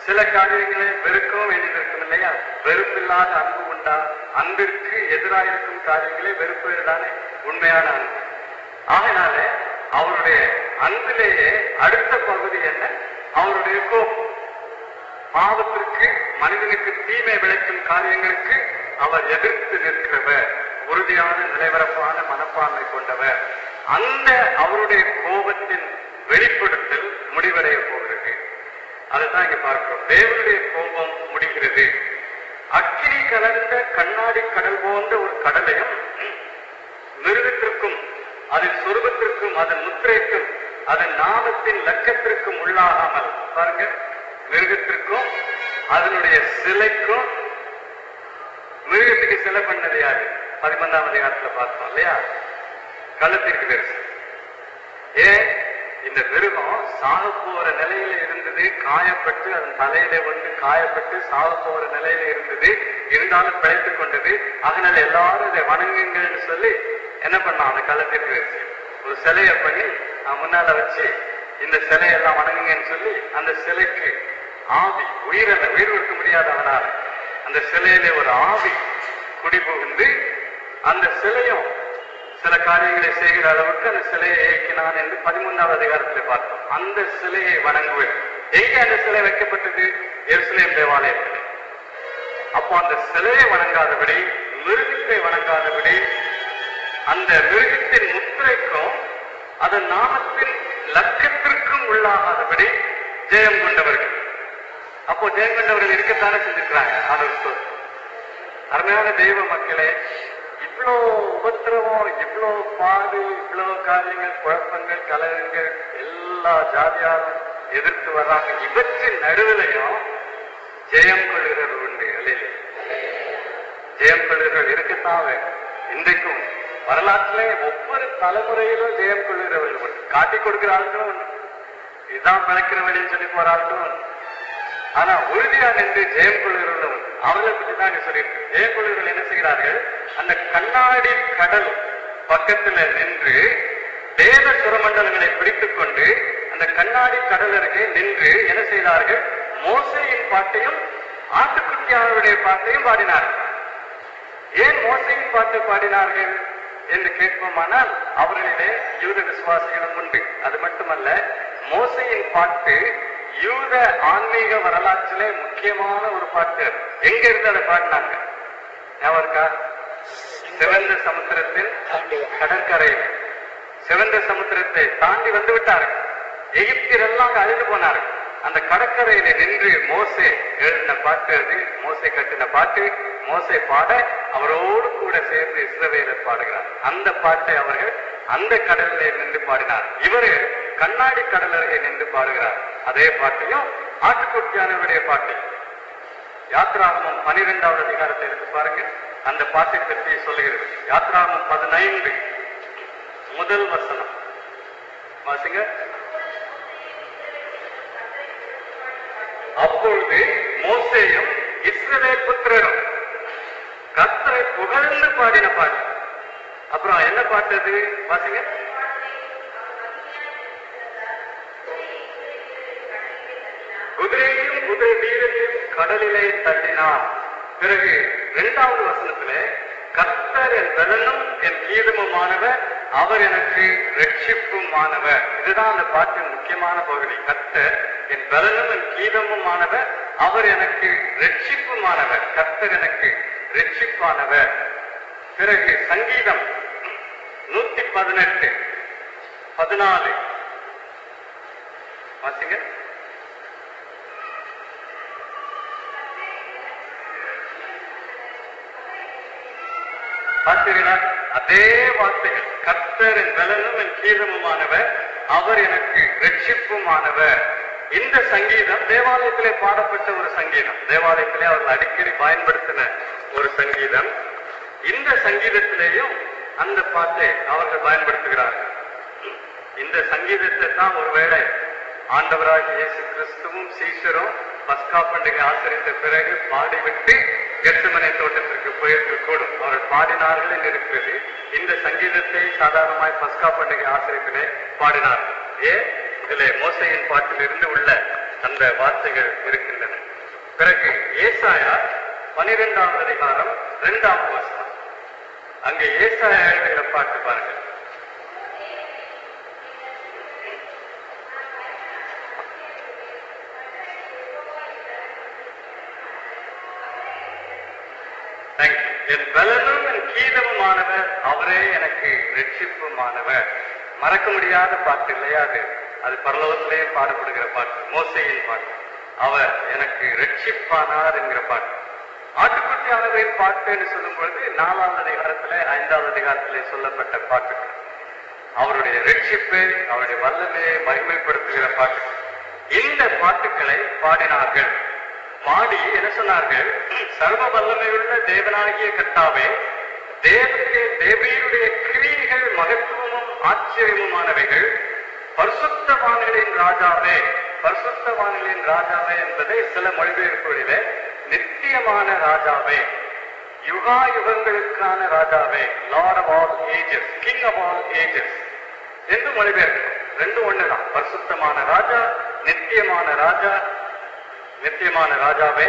சில காரியங்களை வெறுக்கவும் வேண்டியிருக்கும் இல்லையா? வெறுப்பில்லாத அன்பு உண்டா? அன்பிற்கு எதிராக இருக்கும் காரியங்களே வெறுப்பு தானே உண்மையான அன்பு. ஆகினாலே அவருடைய அன்பிலேயே அடுத்த பகுதி என்ன? அவருடைய கோபம். பாவத்திற்கு, மனிதனுக்கு தீமை விளைக்கும் காரியங்களுக்கு அவர் எதிர்த்து நிற்கிறவர், உறுதியான நிலைவரப்பான மனப்பான்மை கொண்டவர். அந்த அவருடைய கோபத்தின் வெளிப்படுத்தல் முடிவடைய போகிறது. அதுதான் இங்க பார்க்கிறோம். தேவனுடைய கோபம் முடிகிறது. அக்கினி கலந்த கண்ணாடி கடல் போன்ற ஒரு கடலையும் மிருகத்திற்கும் அதன் சொருபத்திற்கும் அதன் முத்திரைக்கும் அதன் நாமத்தின் லக்கத்திற்கும் உள்ளாகாமல், பாருங்க, மிருகத்திற்கும் அதனுடைய சிலைக்கும், மிருகத்துக்கு சிலை பண்ணது யாரு? 11ஆம் அதிகாரத்துல பார்த்தோம் இல்லையா? கள்ளத்திற்கு தரிசி. ஏன் இந்த மிருகம் சாக போற நிலையில இருந்தது, காயப்பட்டு அதன் தலையில வந்து காயப்பட்டு சாக போற நிலையில இருந்தது, இருந்தாலும் பிழைத்துக் கொண்டது. அதனால எல்லாரும் இதை வணங்குங்கன்னு சொல்லி என்ன பண்ணான்? அந்த கள்ளத்திற்கு தரிசி ஒரு சிலையை பண்ணி முன்னால வச்சு இந்த சிலையெல்லாம் வணங்குங்கன்னு சொல்லி அந்த சிலைக்கு ஆவி, உயிர் கொடுக்க முடியாத அவனால அந்த சிலையில ஒரு ஆவி குடிபுகுந்து அந்த சிலையும் சில காரியங்களை செய்கிற அளவுக்கு அந்த சிலையை இயக்கினான் என்று 13ஆவது அதிகாரத்தில் பார்த்தோம். அந்த சிலையை வணங்குவது எங்கே அந்த சிலை வைக்கப்பட்டது? எருசலேம் தேவாலயத்தில். அப்போ அந்த சிலையை வணங்காதபடி, மிருகத்தை வணங்காதபடி, அந்த மிருகத்தின் முத்திரைக்கும் அதன் நாமத்தின் லக்கத்திற்கும் உள்ளாகாதபடி ஜெயம் கொண்டவர்கள். அப்போ ஜெயம் கொண்டவர்கள் இருக்கத்தானே செஞ்சிருக்கிறாங்க. அது அருமையான தெய்வ மக்களே, இவ்வளோ உபத்திரவம், இவ்வளோ பாடு, இவ்வளோ காரியங்கள், குழப்பங்கள், கலகங்கள், எல்லா ஜாதியாரும் எதிர்த்து வர்றாங்க. இவற்றின் நடுவிலையும் ஜெயம் கொள்கிறவர்கள் உண்டு. இல்லையே? ஜெயம் கொள்கிறவர்கள் இருக்கத்தான் வேண்டும். இன்றைக்கும் வரலாற்றிலே ஒவ்வொரு தலைமுறையிலும் ஜெயம் கொள்கிறவர்கள் உண்டு. காட்டி கொடுக்கிற ஆட்களும் உண்டு, இதுதான் பிழைக்கிற வழின்னு சொல்லி போற ஆட்களும் உண்டு. ஆனா உறுதியா நின்று ஜெயம் கொள்கிறவர்கள் உண்டு. அவர்களை பற்றி தான் சொல்லியிருக்கு. ஜெயம் கொள்கிறவர்கள் என்ன செய்கிறார்கள்? அந்த கண்ணாடி கடல் பக்கத்துல நின்று தேவ சுரமண்டலங்களை பிடித்துக் கொண்டு அந்த கண்ணாடி கடல் அருகே நின்று என்ன செய்தார்கள்? மோசேயின் பாட்டையும் ஆட்டுக்குட்டியாருடைய பாட்டையும் பாடினார்கள். ஏன் மோசேயின் பாட்டு பாடினார்கள் என்று கேட்போமானால், அவர்களிலே யூத விசுவாசிகளும் உண்டு. அது மட்டுமல்ல, மோசேயின் பாட்டு யூத ஆன்மீக வரலாற்றிலே முக்கியமான ஒரு பாட்டு. எங்க இருந்து அதை பாடினாங்க? ஞாபகா? சிவந்த சமுத்திரத்தின் கடற்கரையில், சிவந்த சமுத்திரத்தை தாண்டி வந்து விட்டார்கள். எகிப்தியர் எல்லாம் அழிந்து போனார்கள். அந்த கடற்கரையில நின்று மோசே எழுதின பாட்டு அது. மோசே கட்டின பாட்டு. மோசே பாட அவரோடு கூட சேர்ந்து இஸ்ரவேலர் பாடுகிறார். அந்த பாட்டை அவர்கள் அந்த கடலில் நின்று பாடினார். இவரு கண்ணாடி கடல் அருகே நின்று பாடுகிறார். அதே பாட்டையும் ஆட்டுக்குட்டியானவருடைய பாட்டை யாத்ராகமம் 12ஆவது அதிகாரத்தை எடுத்து பாருங்க. அந்த பாட்டை பற்றி சொல்லுகிறது. யாத்ராகமம் 15 முதல் வசனம் வாசிங்க. அப்பொழுது மோசேயும் இஸ்ரவேல் புத்திரரும் கர்த்தரை புகழ்ந்து பாடின பாட்டு. அப்புறம் என்ன பாட்டு அது? வாசிங்க. குதிரையும் குதிரை வீரரையும் கடலிலே தள்ளினார். பிறகு 2வது வசனத்திலே கர்த்தர் என் பலனும் என் கீதமுமானவர், அவர் எனக்கு ரட்சிப்புமானவர். இதுதான் அந்த பாட்டின் முக்கியமான பகுதி. கர்த்தர் என் பலனும் என் கீதமுமானவர், அவர் எனக்கு ரட்சிப்புமானவர். கர்த்தர் எனக்கு ரட்சிப்பானவர். பிறகு சங்கீதம் 118 14 வாசிங்க. பார்த்தீர்களா? அதே வார்த்தைகள். கர்த்தர் என் பலனும் என் கீதமுமானவர், அவர் எனக்கு ரட்சிப்புமானவர். இந்த சங்கீதம் தேவாலயத்திலே பாடப்பட்ட ஒரு சங்கீதம். தேவாலயத்திலே அவர்கள் அடிக்கடி பயன்படுத்தின ஒரு சங்கீதம். இந்த சங்கீதத்திலேயும் அந்த பாட்டை அவர்கள் பயன்படுத்துகிறார்கள். இந்த சங்கீதத்தை தான் ஒருவேளை ஆண்டவராகிய இயேசு கிறிஸ்துவும் சீஷரும் பஸ்கா பண்டிகை ஆசரித்த பிறகு பாடிவிட்டு கெத்செமனே தோட்டத்திற்கு போயிருக்க கூடும். அவர்கள் பாடினார்கள் என்று இருக்கிறது. இந்த சங்கீதத்தை சாதாரணமாய் பஸ்கா பண்டிகை ஆசரிப்பிலே பாடினார்கள். ஏன்? இதிலே மோசையின் பாட்டிலிருந்து உள்ள அந்த வார்த்தைகள் இருக்கின்றன. பிறகு ஏசாயா 12ஆவது அதிகாரம் 2ஆம் வசனம். அங்கே ஏசாயா எழுதுகிற பாட்டு பாருங்கள். என் பலனும் என் கீதமுமானவர், அவரே எனக்கு ரட்சிப்புமானவர். மறக்க முடியாத பாட்டு இல்லையா அது? அது பரலோகத்திலேயும் பாடப்படுகிற பாட்டு, மோசேயின் பாட்டு. அவர் எனக்கு ரட்சிப்பானார் என்கிற பாட்டு. ஆட்டுக்குட்டியானவரின் பாட்டு என்று சொல்லும் பொழுது 4வது அதிகாரத்திலே 5வது அதிகாரத்திலே சொல்லப்பட்ட பாட்டுகள். அவருடைய ரட்சிப்பை, அவருடைய வல்லமையை மகிமைப்படுத்துகிற பாட்டுகள். இந்த பாட்டுக்களை பாடினார்கள். பாடி என்ன சொன்னார்கள்? சர்வ வல்லமையுள்ள தேவனாகிய கர்த்தாவே, தேவனுடைய கிரியைகள் மகத்துவமும் ஆச்சரியமுமானவைகள். பரிசுத்தவான்களின் ராஜாவே, பரிசுத்தவான்களின் ராஜாவே என்பதை சில மொழிபெயர்ப்புகளிலே நித்தியமான ராஜாவே, யுகா யுகங்களுக்கான ராஜாவே, lord of all ages, king of all ages என்று மொழிபெயர்க்கிறோம். ரெண்டும் ஒண்ணுதான். பரிசுத்தமான ராஜா, நித்தியமான ராஜா. நித்தியமான ராஜாவே,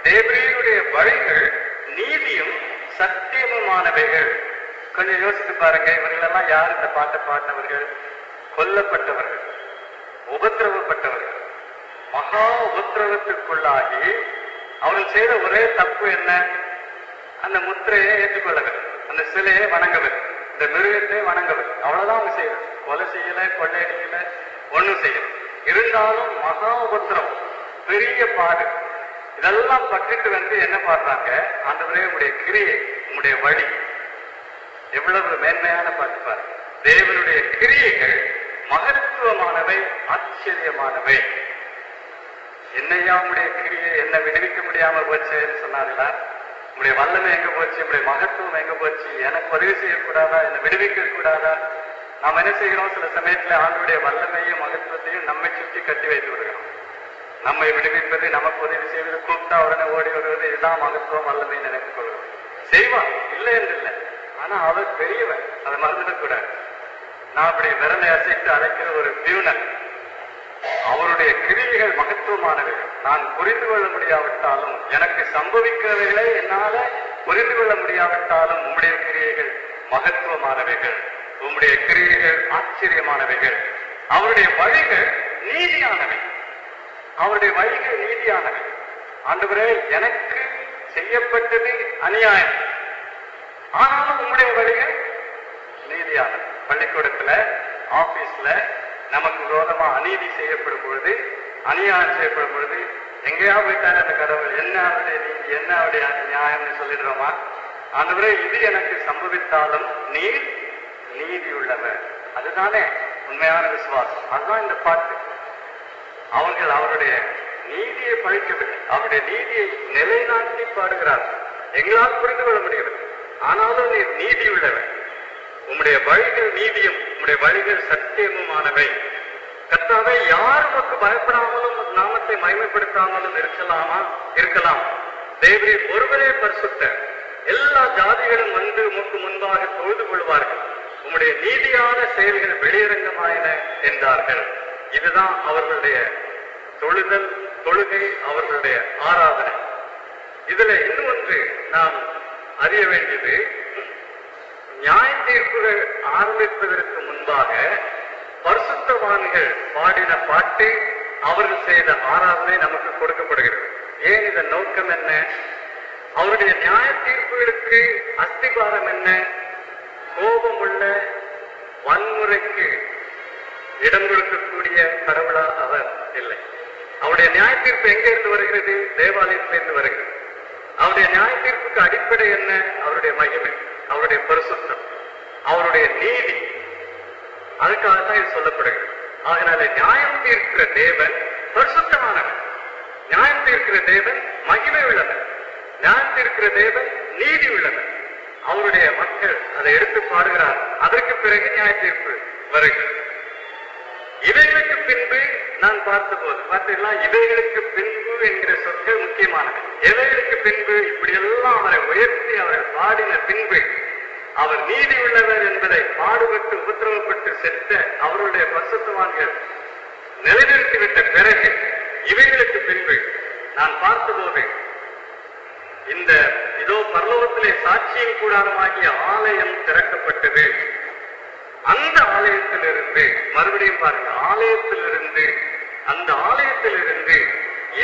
தேவரீருடைய வழிகள் நீதியும் சத்தியமுமானவைகள். கொஞ்சம் யோசித்து பாருங்க, இவர்களெல்லாம் யார் இந்த பாட்டை பாடினவர்கள்? கொல்லப்பட்டவர்கள், உபத்திரவப்பட்டவர்கள், மகா உபத்திரவத்துக்குள்ளாகி அவர்கள் செய்த ஒரே தப்பு என்ன? அந்த முத்திரையை ஏற்றுக்கொள்ளவில்லை, அந்த சிலையை வணங்கவில்லை, இந்த மிருகத்தை வணங்கவில்லை. அவ்வளவுதான் அவங்க செய்யறது. கொலை செய்யல, கொள்ளையடிக்கல, ஒண்ணும் செய்யல. இருந்தாலும் மகா உபத்திரவம், பெரிய பாடு, இதெல்லாம் பட்டுட்டு வந்து என்ன பாடுறாங்க? ஆண்டவரே உங்களுடைய கிரியை, உங்களுடைய வழி எவ்வளவு மேன்மையான பாட்டு பாருங்க. தேவனுடைய கிரியைகள் மகத்துவமானவை, ஆச்சரியமானவை. என்னையா உங்களுடைய கிரியை, என்ன விடுவிக்க முடியாம போச்சுன்னு சொன்னாங்களா? உங்களுடைய வல்லமை எங்க போச்சு? உங்களுடைய மகத்துவம் எங்க போச்சு? எனக்கு உதவி செய்யக்கூடாதா? என்னை விடுவிக்க கூடாதா? நாம் என்ன செய்கிறோம்? சில சமயத்துல ஆண்டுடைய வல்லமையும் மகத்துவத்தையும் நம்மை சுற்றி கட்டி வைத்து விடுகிறோம். நம்மை விடுவிப்பது, நமக்கு உதவி செய்வது, கூப்பிட்டா உடனே ஓடி வருவது, இதுதான் மகத்துவம் வல்லமை நினைத்துக் கொள்கிறோம். செய்வான், இல்லை என்று இல்லை. ஆனா அவர் பெரியவர், அதை மறந்துடக்கூடாது. நான் அப்படி விரலை அசைத்து அழைக்கிற ஒரு பியூனல். அவருடைய கிரியைகள் மகத்துவமானவைகள். நான் புரிந்து கொள்ள முடியாவிட்டாலும், எனக்கு சம்பவிக்கிறவைகளை என்னால புரிந்து கொள்ள முடியாவிட்டாலும், உம்முடைய கிரியைகள் மகத்துவமானவைகள், உம்முடைய கிரியைகள் ஆச்சரியமானவைகள். அவருடைய வழிகள் நீதியானவை, அவருடைய வழிகள் நீதியானவை. ஆண்டவரே, எனக்கு செய்யப்பட்டது அநியாயம், ஆனாலும் உம்முடைய வழிகள் நீதியானவை. பள்ளிக்கூடத்துல, ஆபீஸ்ல நமக்கு விரோதமா அநீதி செய்யப்படும் பொழுது, அநியாயம் செய்யப்படும் பொழுது, எங்கேயா போயிட்டாரு அந்த கடவுள், என்ன அவருடைய நீதி, என்ன அவருடைய நியாயம்னு சொல்லிடுறோமா? ஆண்டவரே, இது எனக்கு சம்பவித்தாலும் நீர் நீதி உள்ளவர். அதுதானே உண்மையான விசுவாசம். அதுதான் இந்த பாட்டு. அவர்கள் அவருடைய நீதியை பழிக்கவில்லை, அவருடைய நீதியை நிலைநாட்டி பாடுகிறார்கள். எங்களால் புரிந்து கொள்ள முடியவில்லை, ஆனாலும் நீர் நீதி உள்ளவர். உம்முடைய வழிகள் நீதியும், உம்முடைய வழிகள் சத்தியமுமானவை. கர்த்தாவே, யார் உமக்கு பயப்படாமலும் நாமத்தை மகிமைப்படுத்தாமலும் இருக்கலாம். தேவரீர் ஒருவரே பரிசுத்தர். எல்லா ஜாதிகளும் வந்து உமக்கு முன்பாக தொழுது கொள்வார்கள். உம்முடைய நீதியான செயல்கள் வெளியரங்கமாயின என்றார்கள். இதுதான் அவர்களுடைய தொழுதல், தொழுகை, அவர்களுடைய ஆராதனை. இதுல இன்னும் ஒன்று நாம் அறிய வேண்டியது, நியாய தீர்ப்புகள் ஆரம்பிப்பதற்கு முன்பாக பரிசுத்தவான்கள் பாடின பாட்டு, அவர்கள் செய்த ஆராதனை நமக்கு கொடுக்கப்படுகிறது. ஏன் இதன் நோக்கம் என்ன? அவருடைய நியாய தீர்ப்புகளுக்கு அஸ்திபாரம் என்ன? கோபமுள்ள, வன்முறைக்கு இடம் கொடுக்கக்கூடிய கடவுளா அவர் இல்லை. அவருடைய நியாய தீர்ப்பு எங்க இருந்து வருகிறது? தேவாலயத்திலிருந்து வருகிறது. அவருடைய நியாய தீர்ப்புக்கு அடிப்படை என்ன? அவருடைய மகிமை, அவருடைய பரிசுத்தம், அவருடைய நீதி. அதுக்காகத்தான் இது சொல்லப்படுகிறது. அதனால நியாயம் தீர்க்கிற தேவன் பரிசுத்தமானவர், நியாயம் தீர்க்கிற தேவன் மகிமை உள்ளவர், நியாயம் தீர்க்கிற தேவன் நீதி உள்ளவர். அவருடைய மக்கள் அதை எடுத்து பாடுகிறார். அதற்கு பிறகு நியாய தீர்ப்பு வருகிறது. இவைகளுக்கு பின்பு நான் பார்த்தபோது பார்த்தீங்களா, இவைகளுக்கு பின்பு என்கிற சொற்கள் முக்கியமானவை. எவைகளுக்கு பின்பு? இப்படியெல்லாம் அவரை உயர்த்தி அவர்கள் பாடின பின்பு, அவர் நீதி உள்ளவர் என்பதை பாடுபட்டு உபத்திரவப்பட்டு செத்த அவருடைய பரிசுத்தவான்கள் நிலைநிறுத்திவிட்ட பிறகு, இவைகளுக்கு பின்பு நான் பார்த்தபோது, இந்த இதோ பரலோகத்திலே சாட்சியின் கூடாரமாகிய ஆலயம் திறக்கப்பட்டது. அந்த ஆலயத்திலிருந்து, மறுபடியும் பாருங்க, ஆலயத்திலிருந்து, அந்த ஆலயத்திலிருந்து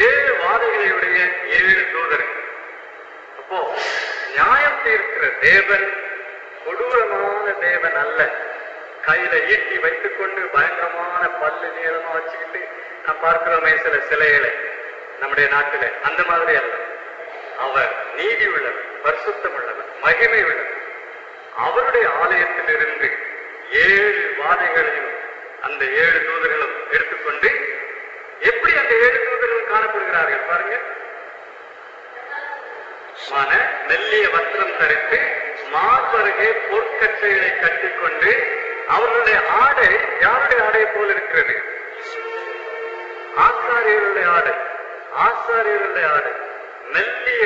7 வாதைகளையுடைய 7 தூதர்கள். அப்போ நியாயம் தீர்க்கிற தேவன் கொடூரமான தேவன் அல்ல. கையில ஈட்டி வைத்துக் கொண்டு பயங்கரமான பல்லு நீளமா வச்சுக்கிட்டு நாம் பார்க்கிறோமே சில சிலைகளை நம்முடைய நாட்டிலே, அந்த மாதிரி அல்ல. அவர் நீதி உள்ளவர், பரிசுத்தம் உள்ளவர், மகிமை உள்ளவர். அவருடைய ஆலயத்திலிருந்து 7 வாதைகளையும் அந்த 7 தூதர்களும் எடுத்துக்கொண்டு எப்படி அந்த 7 தூதர்களும் காணப்படுகிறார்கள் பாருங்க. மெல்லிய வஸ்திரம் தரித்து மார்பருகே பொற்கச்சைகளை கட்டிக்கொண்டு, அவர்களுடைய ஆடை யாருடைய ஆடை போல் இருக்கிறது? ஆசாரியர்களுடைய ஆடை. ஆசாரியர்களுடைய ஆடை மெல்லிய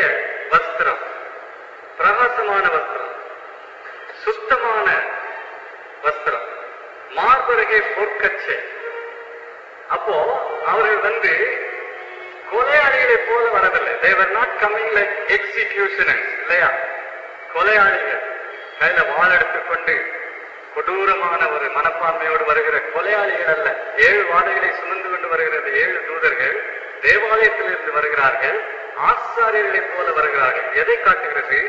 வஸ்திரம், பிரகாசமான வஸ்திரம், சுத்தமான வஸ்திரம், மார்பருகே பொற்கச்சை. அப்போ அவர்கள் கொலையாளிகளை போல வரவில்லை. They were not coming like executioners, இல்லையா? கொலையாளிகள் கையில வாள் எடுத்துக்கொண்டு கொடூரமான ஒரு மனப்பான்மையோடு வருகிற கொலையாளிகள் அல்ல. 7 வாதைகளை சுமந்து கொண்டு வருகிற 7 தூதர்கள் தேவாலயத்திலிருந்து வருகிறார்கள், ஆசாரியர்களை போல வருகிறார்கள். எதை காட்டுகிறது?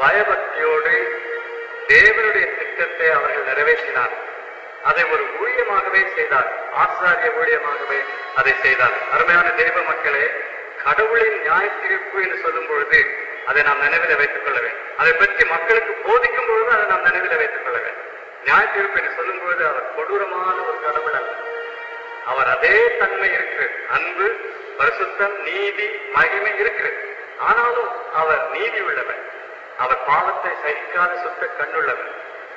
பயபக்தியோடு தேவனுடைய திட்டத்தை அவர்கள் நிறைவேற்றினார்கள். அதை ஒரு ஊழியமாகவே செய்தார், ஆசாரிய ஊழியமாகவே அதை செய்தார். அருமையான தேவ மக்களே, கடவுளின் நியாய தீர்ப்பு என்று சொல்லும் பொழுது அதை நாம் நினைவில் வைத்துக் கொள்ள வேண்டும். அதை பற்றி மக்களுக்கு போதிக்கும் பொழுது அதை நாம் நினைவில் வைத்துக் கொள்ள வேண்டும். நியாய தீர்ப்பு என்று சொல்லும் பொழுது அவர் கொடூரமான ஒரு கடவுள் அல்ல. அவர் அதே தன்மை இருக்கிறது. அன்பு, பரிசுத்தம், நீதி, மகிமை இருக்கிறது. ஆனாலும் அவர் நீதி உள்ளவர். அவர் பாவத்தை சகிக்காத சுத்த கண்ணுள்ளவர்.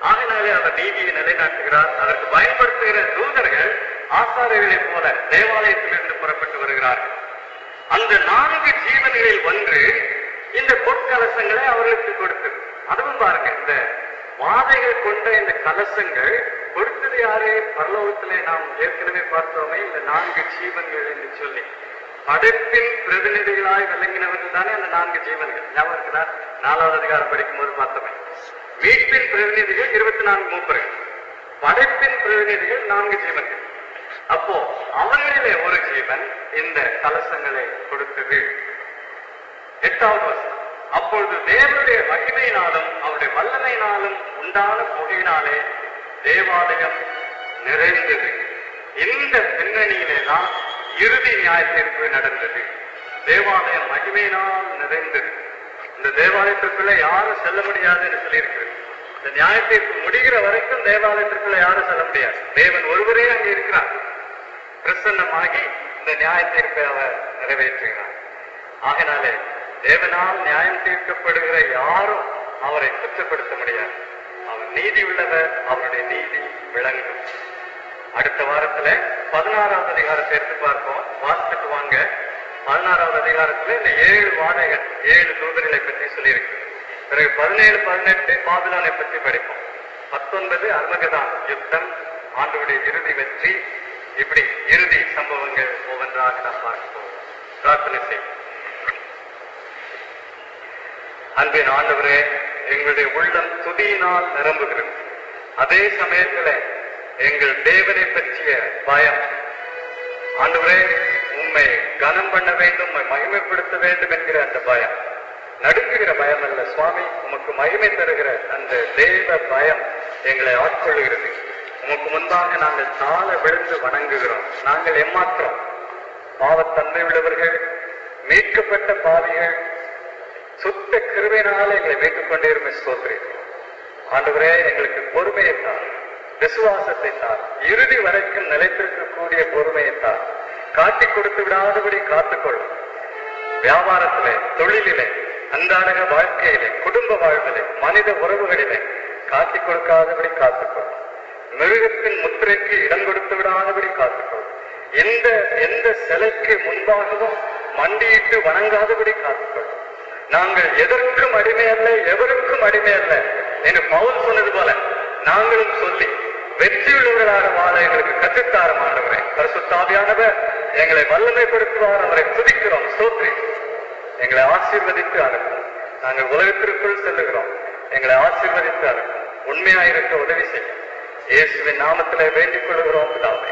ஆகினாலே அவர் நீதியை நிலைநாட்டுகிறார். அதற்கு பயன்படுத்துகிற தூதர்கள் ஆசாரியர்களைப் போல தேவாலயத்திலிருந்து புறப்பட்டு வருகிறார்கள். அந்த 4 ஜீவன்களில் ஒன்று இந்த பொற்கலசங்களை அவர்களுக்கு கொடுத்தது. அதுவும் பாருங்க, இந்த வாதைகள் கொண்ட இந்த கலசங்கள் கொடுத்தது யாரு? பரலோகத்திலே நாம் ஏற்கனவே பார்த்தோமே, இந்த 4 ஜீவன்கள் என்று சொல்லி படைப்பின் பிரதிநிதிகளாய் விளங்கினவர்கள் தானே அந்த 4 ஜீவன்கள். ஞாபகம் இருக்குதா? 4வது அதிகாரம் படிக்கும் போது பார்த்தோமே. மீட்பின் பிரதிநிதிகள் 24 மூப்பர்கள், படைப்பின் பிரதிநிதிகள் 4 ஜீவன்கள். அப்போ அவர்களிலே ஒரு ஜீவன் இந்த கலசங்களை கொடுத்தது. 8வது வசனம். அப்பொழுது தேவனுடைய மகிமையினாலும் அவருடைய வல்லமையினாலும் உண்டான புகையினாலே தேவாலயம் நிறைந்தது. இந்த பின்னணியிலே தான் இறுதி நியாய தீர்ப்பு நடந்தது. தேவாலயம் மகிமையினால் நிறைந்தது. இந்த தேவாலயத்திற்குள்ள யாரும் செல்ல முடியாது என்று சொல்லியிருக்கிறது. இந்த நியாய தீர்ப்பு முடிகிற வரைக்கும் தேவாலயத்திற்குள்ள யாரும் செல்ல முடியாது. தேவன் ஒருவரே அங்கே இருக்கிறார். பிரசன்னமாகி இந்த நியாய தீர்ப்பை அவர் நிறைவேற்றுகிறார். ஆகினாலே தேவனால் நியாயம் தீர்க்கப்படுகிற யாரும் அவரை குற்றப்படுத்த முடியாது. அவர் நீதி உள்ளவர், அவருடைய நீதி விளங்கும். அடுத்த வாரத்துல 16வது அதிகாரத்தை எடுத்து பார்ப்போம். வாசித்துட்டு வாங்க. 16வது அதிகாரத்துல இந்த 7 வாதைகள், 7 தூதர்களை பற்றி சொல்லியிருக்கு. பிறகு 17, 18 பாபிலோனை பற்றி படிப்போம். 19 அர்மகதான் யுத்தம், ஆண்டவருடைய இறுதி வெற்றி. இப்படி இறுதி சம்பவங்கள் ஒவ்வொன்றாக நாம் பார்ப்போம். பிரார்த்தனை செய்வோம். அன்பின் ஆண்டவரே, எங்களுடைய உள்ளம் துதியினால் நிரம்புகிறது. அதே சமயத்துல எங்கள் தேவனை பற்றிய பயம், ஆண்டவரே உம்மை கனம் பண்ண வேண்டும், மகிமைப்படுத்த வேண்டும் என்கிற அந்த பயம், நடுக்குகிற பயம் அல்ல சுவாமி, உமக்கு மகிமை தருகிற அந்த தேவ பயம் எங்களை ஆட்கொள்ளுகிறது. உமக்கு முன்பாக நாங்கள் தாழ விழுந்து வணங்குகிறோம். நாங்கள் ஏமாற்றோம், பாவத்தன்மை உள்ளவர்கள், மீட்கப்பட்ட பாவிகள். சுத்த கிருபையினால எங்களை மீட்டுக் கொண்டே இருமை ஸ்தோத்திரிக்கிறோம். ஆண்டவரே, எங்களுக்கு பொறுமையை தார், விசுவாசத்தை தார், இறுதி வரைக்கும் நிலைத்திருக்கக்கூடிய பொறுமையை தார். காட்டி கொடுத்து விடாதபடி காத்துக்கொள்ளும். வியாபாரத்திலே, தொழிலிலே, அன்றாட வாழ்க்கையிலே, குடும்ப வாழ்விலே, மனித உறவுகளிலே காட்டி கொடுக்காதபடி காத்துக்கொள்ளும். மிருகத்தின் முத்திரைக்கு இடம் கொடுத்து விடாதபடி காத்துக்கொள்ளும். எந்த சிலைக்கு முன்பாகவும் மண்டியிட்டு வணங்காதபடி காத்துக்கொள்ளும். நாங்கள் எதற்கும் அடிமை அல்ல, எவருக்கும் அடிமை அல்ல என்று பவுல் சொன்னது போல நாங்களும் சொல்லி வெற்றியுள்ளவர்களாக வாழ எங்களுக்கு கற்றுத்தார ஆண்டவரே. பரிசுத்த ஆவியானவர் எங்களை வல்லமைப்படுத்துவார். அவரை துதிக்கிறோம், ஸ்தோத்திரி. எங்களை ஆசீர்வதித்து அனுப்பும். நாங்கள் உலகத்திற்குள் செல்லுகிறோம், எங்களை ஆசீர்வதித்து அனுப்பும். உண்மையாயிருக்க உதவி செய்யும். இயேசுவின் நாமத்திலே வேண்டிக் கொள்கிறோம் பிதாவே.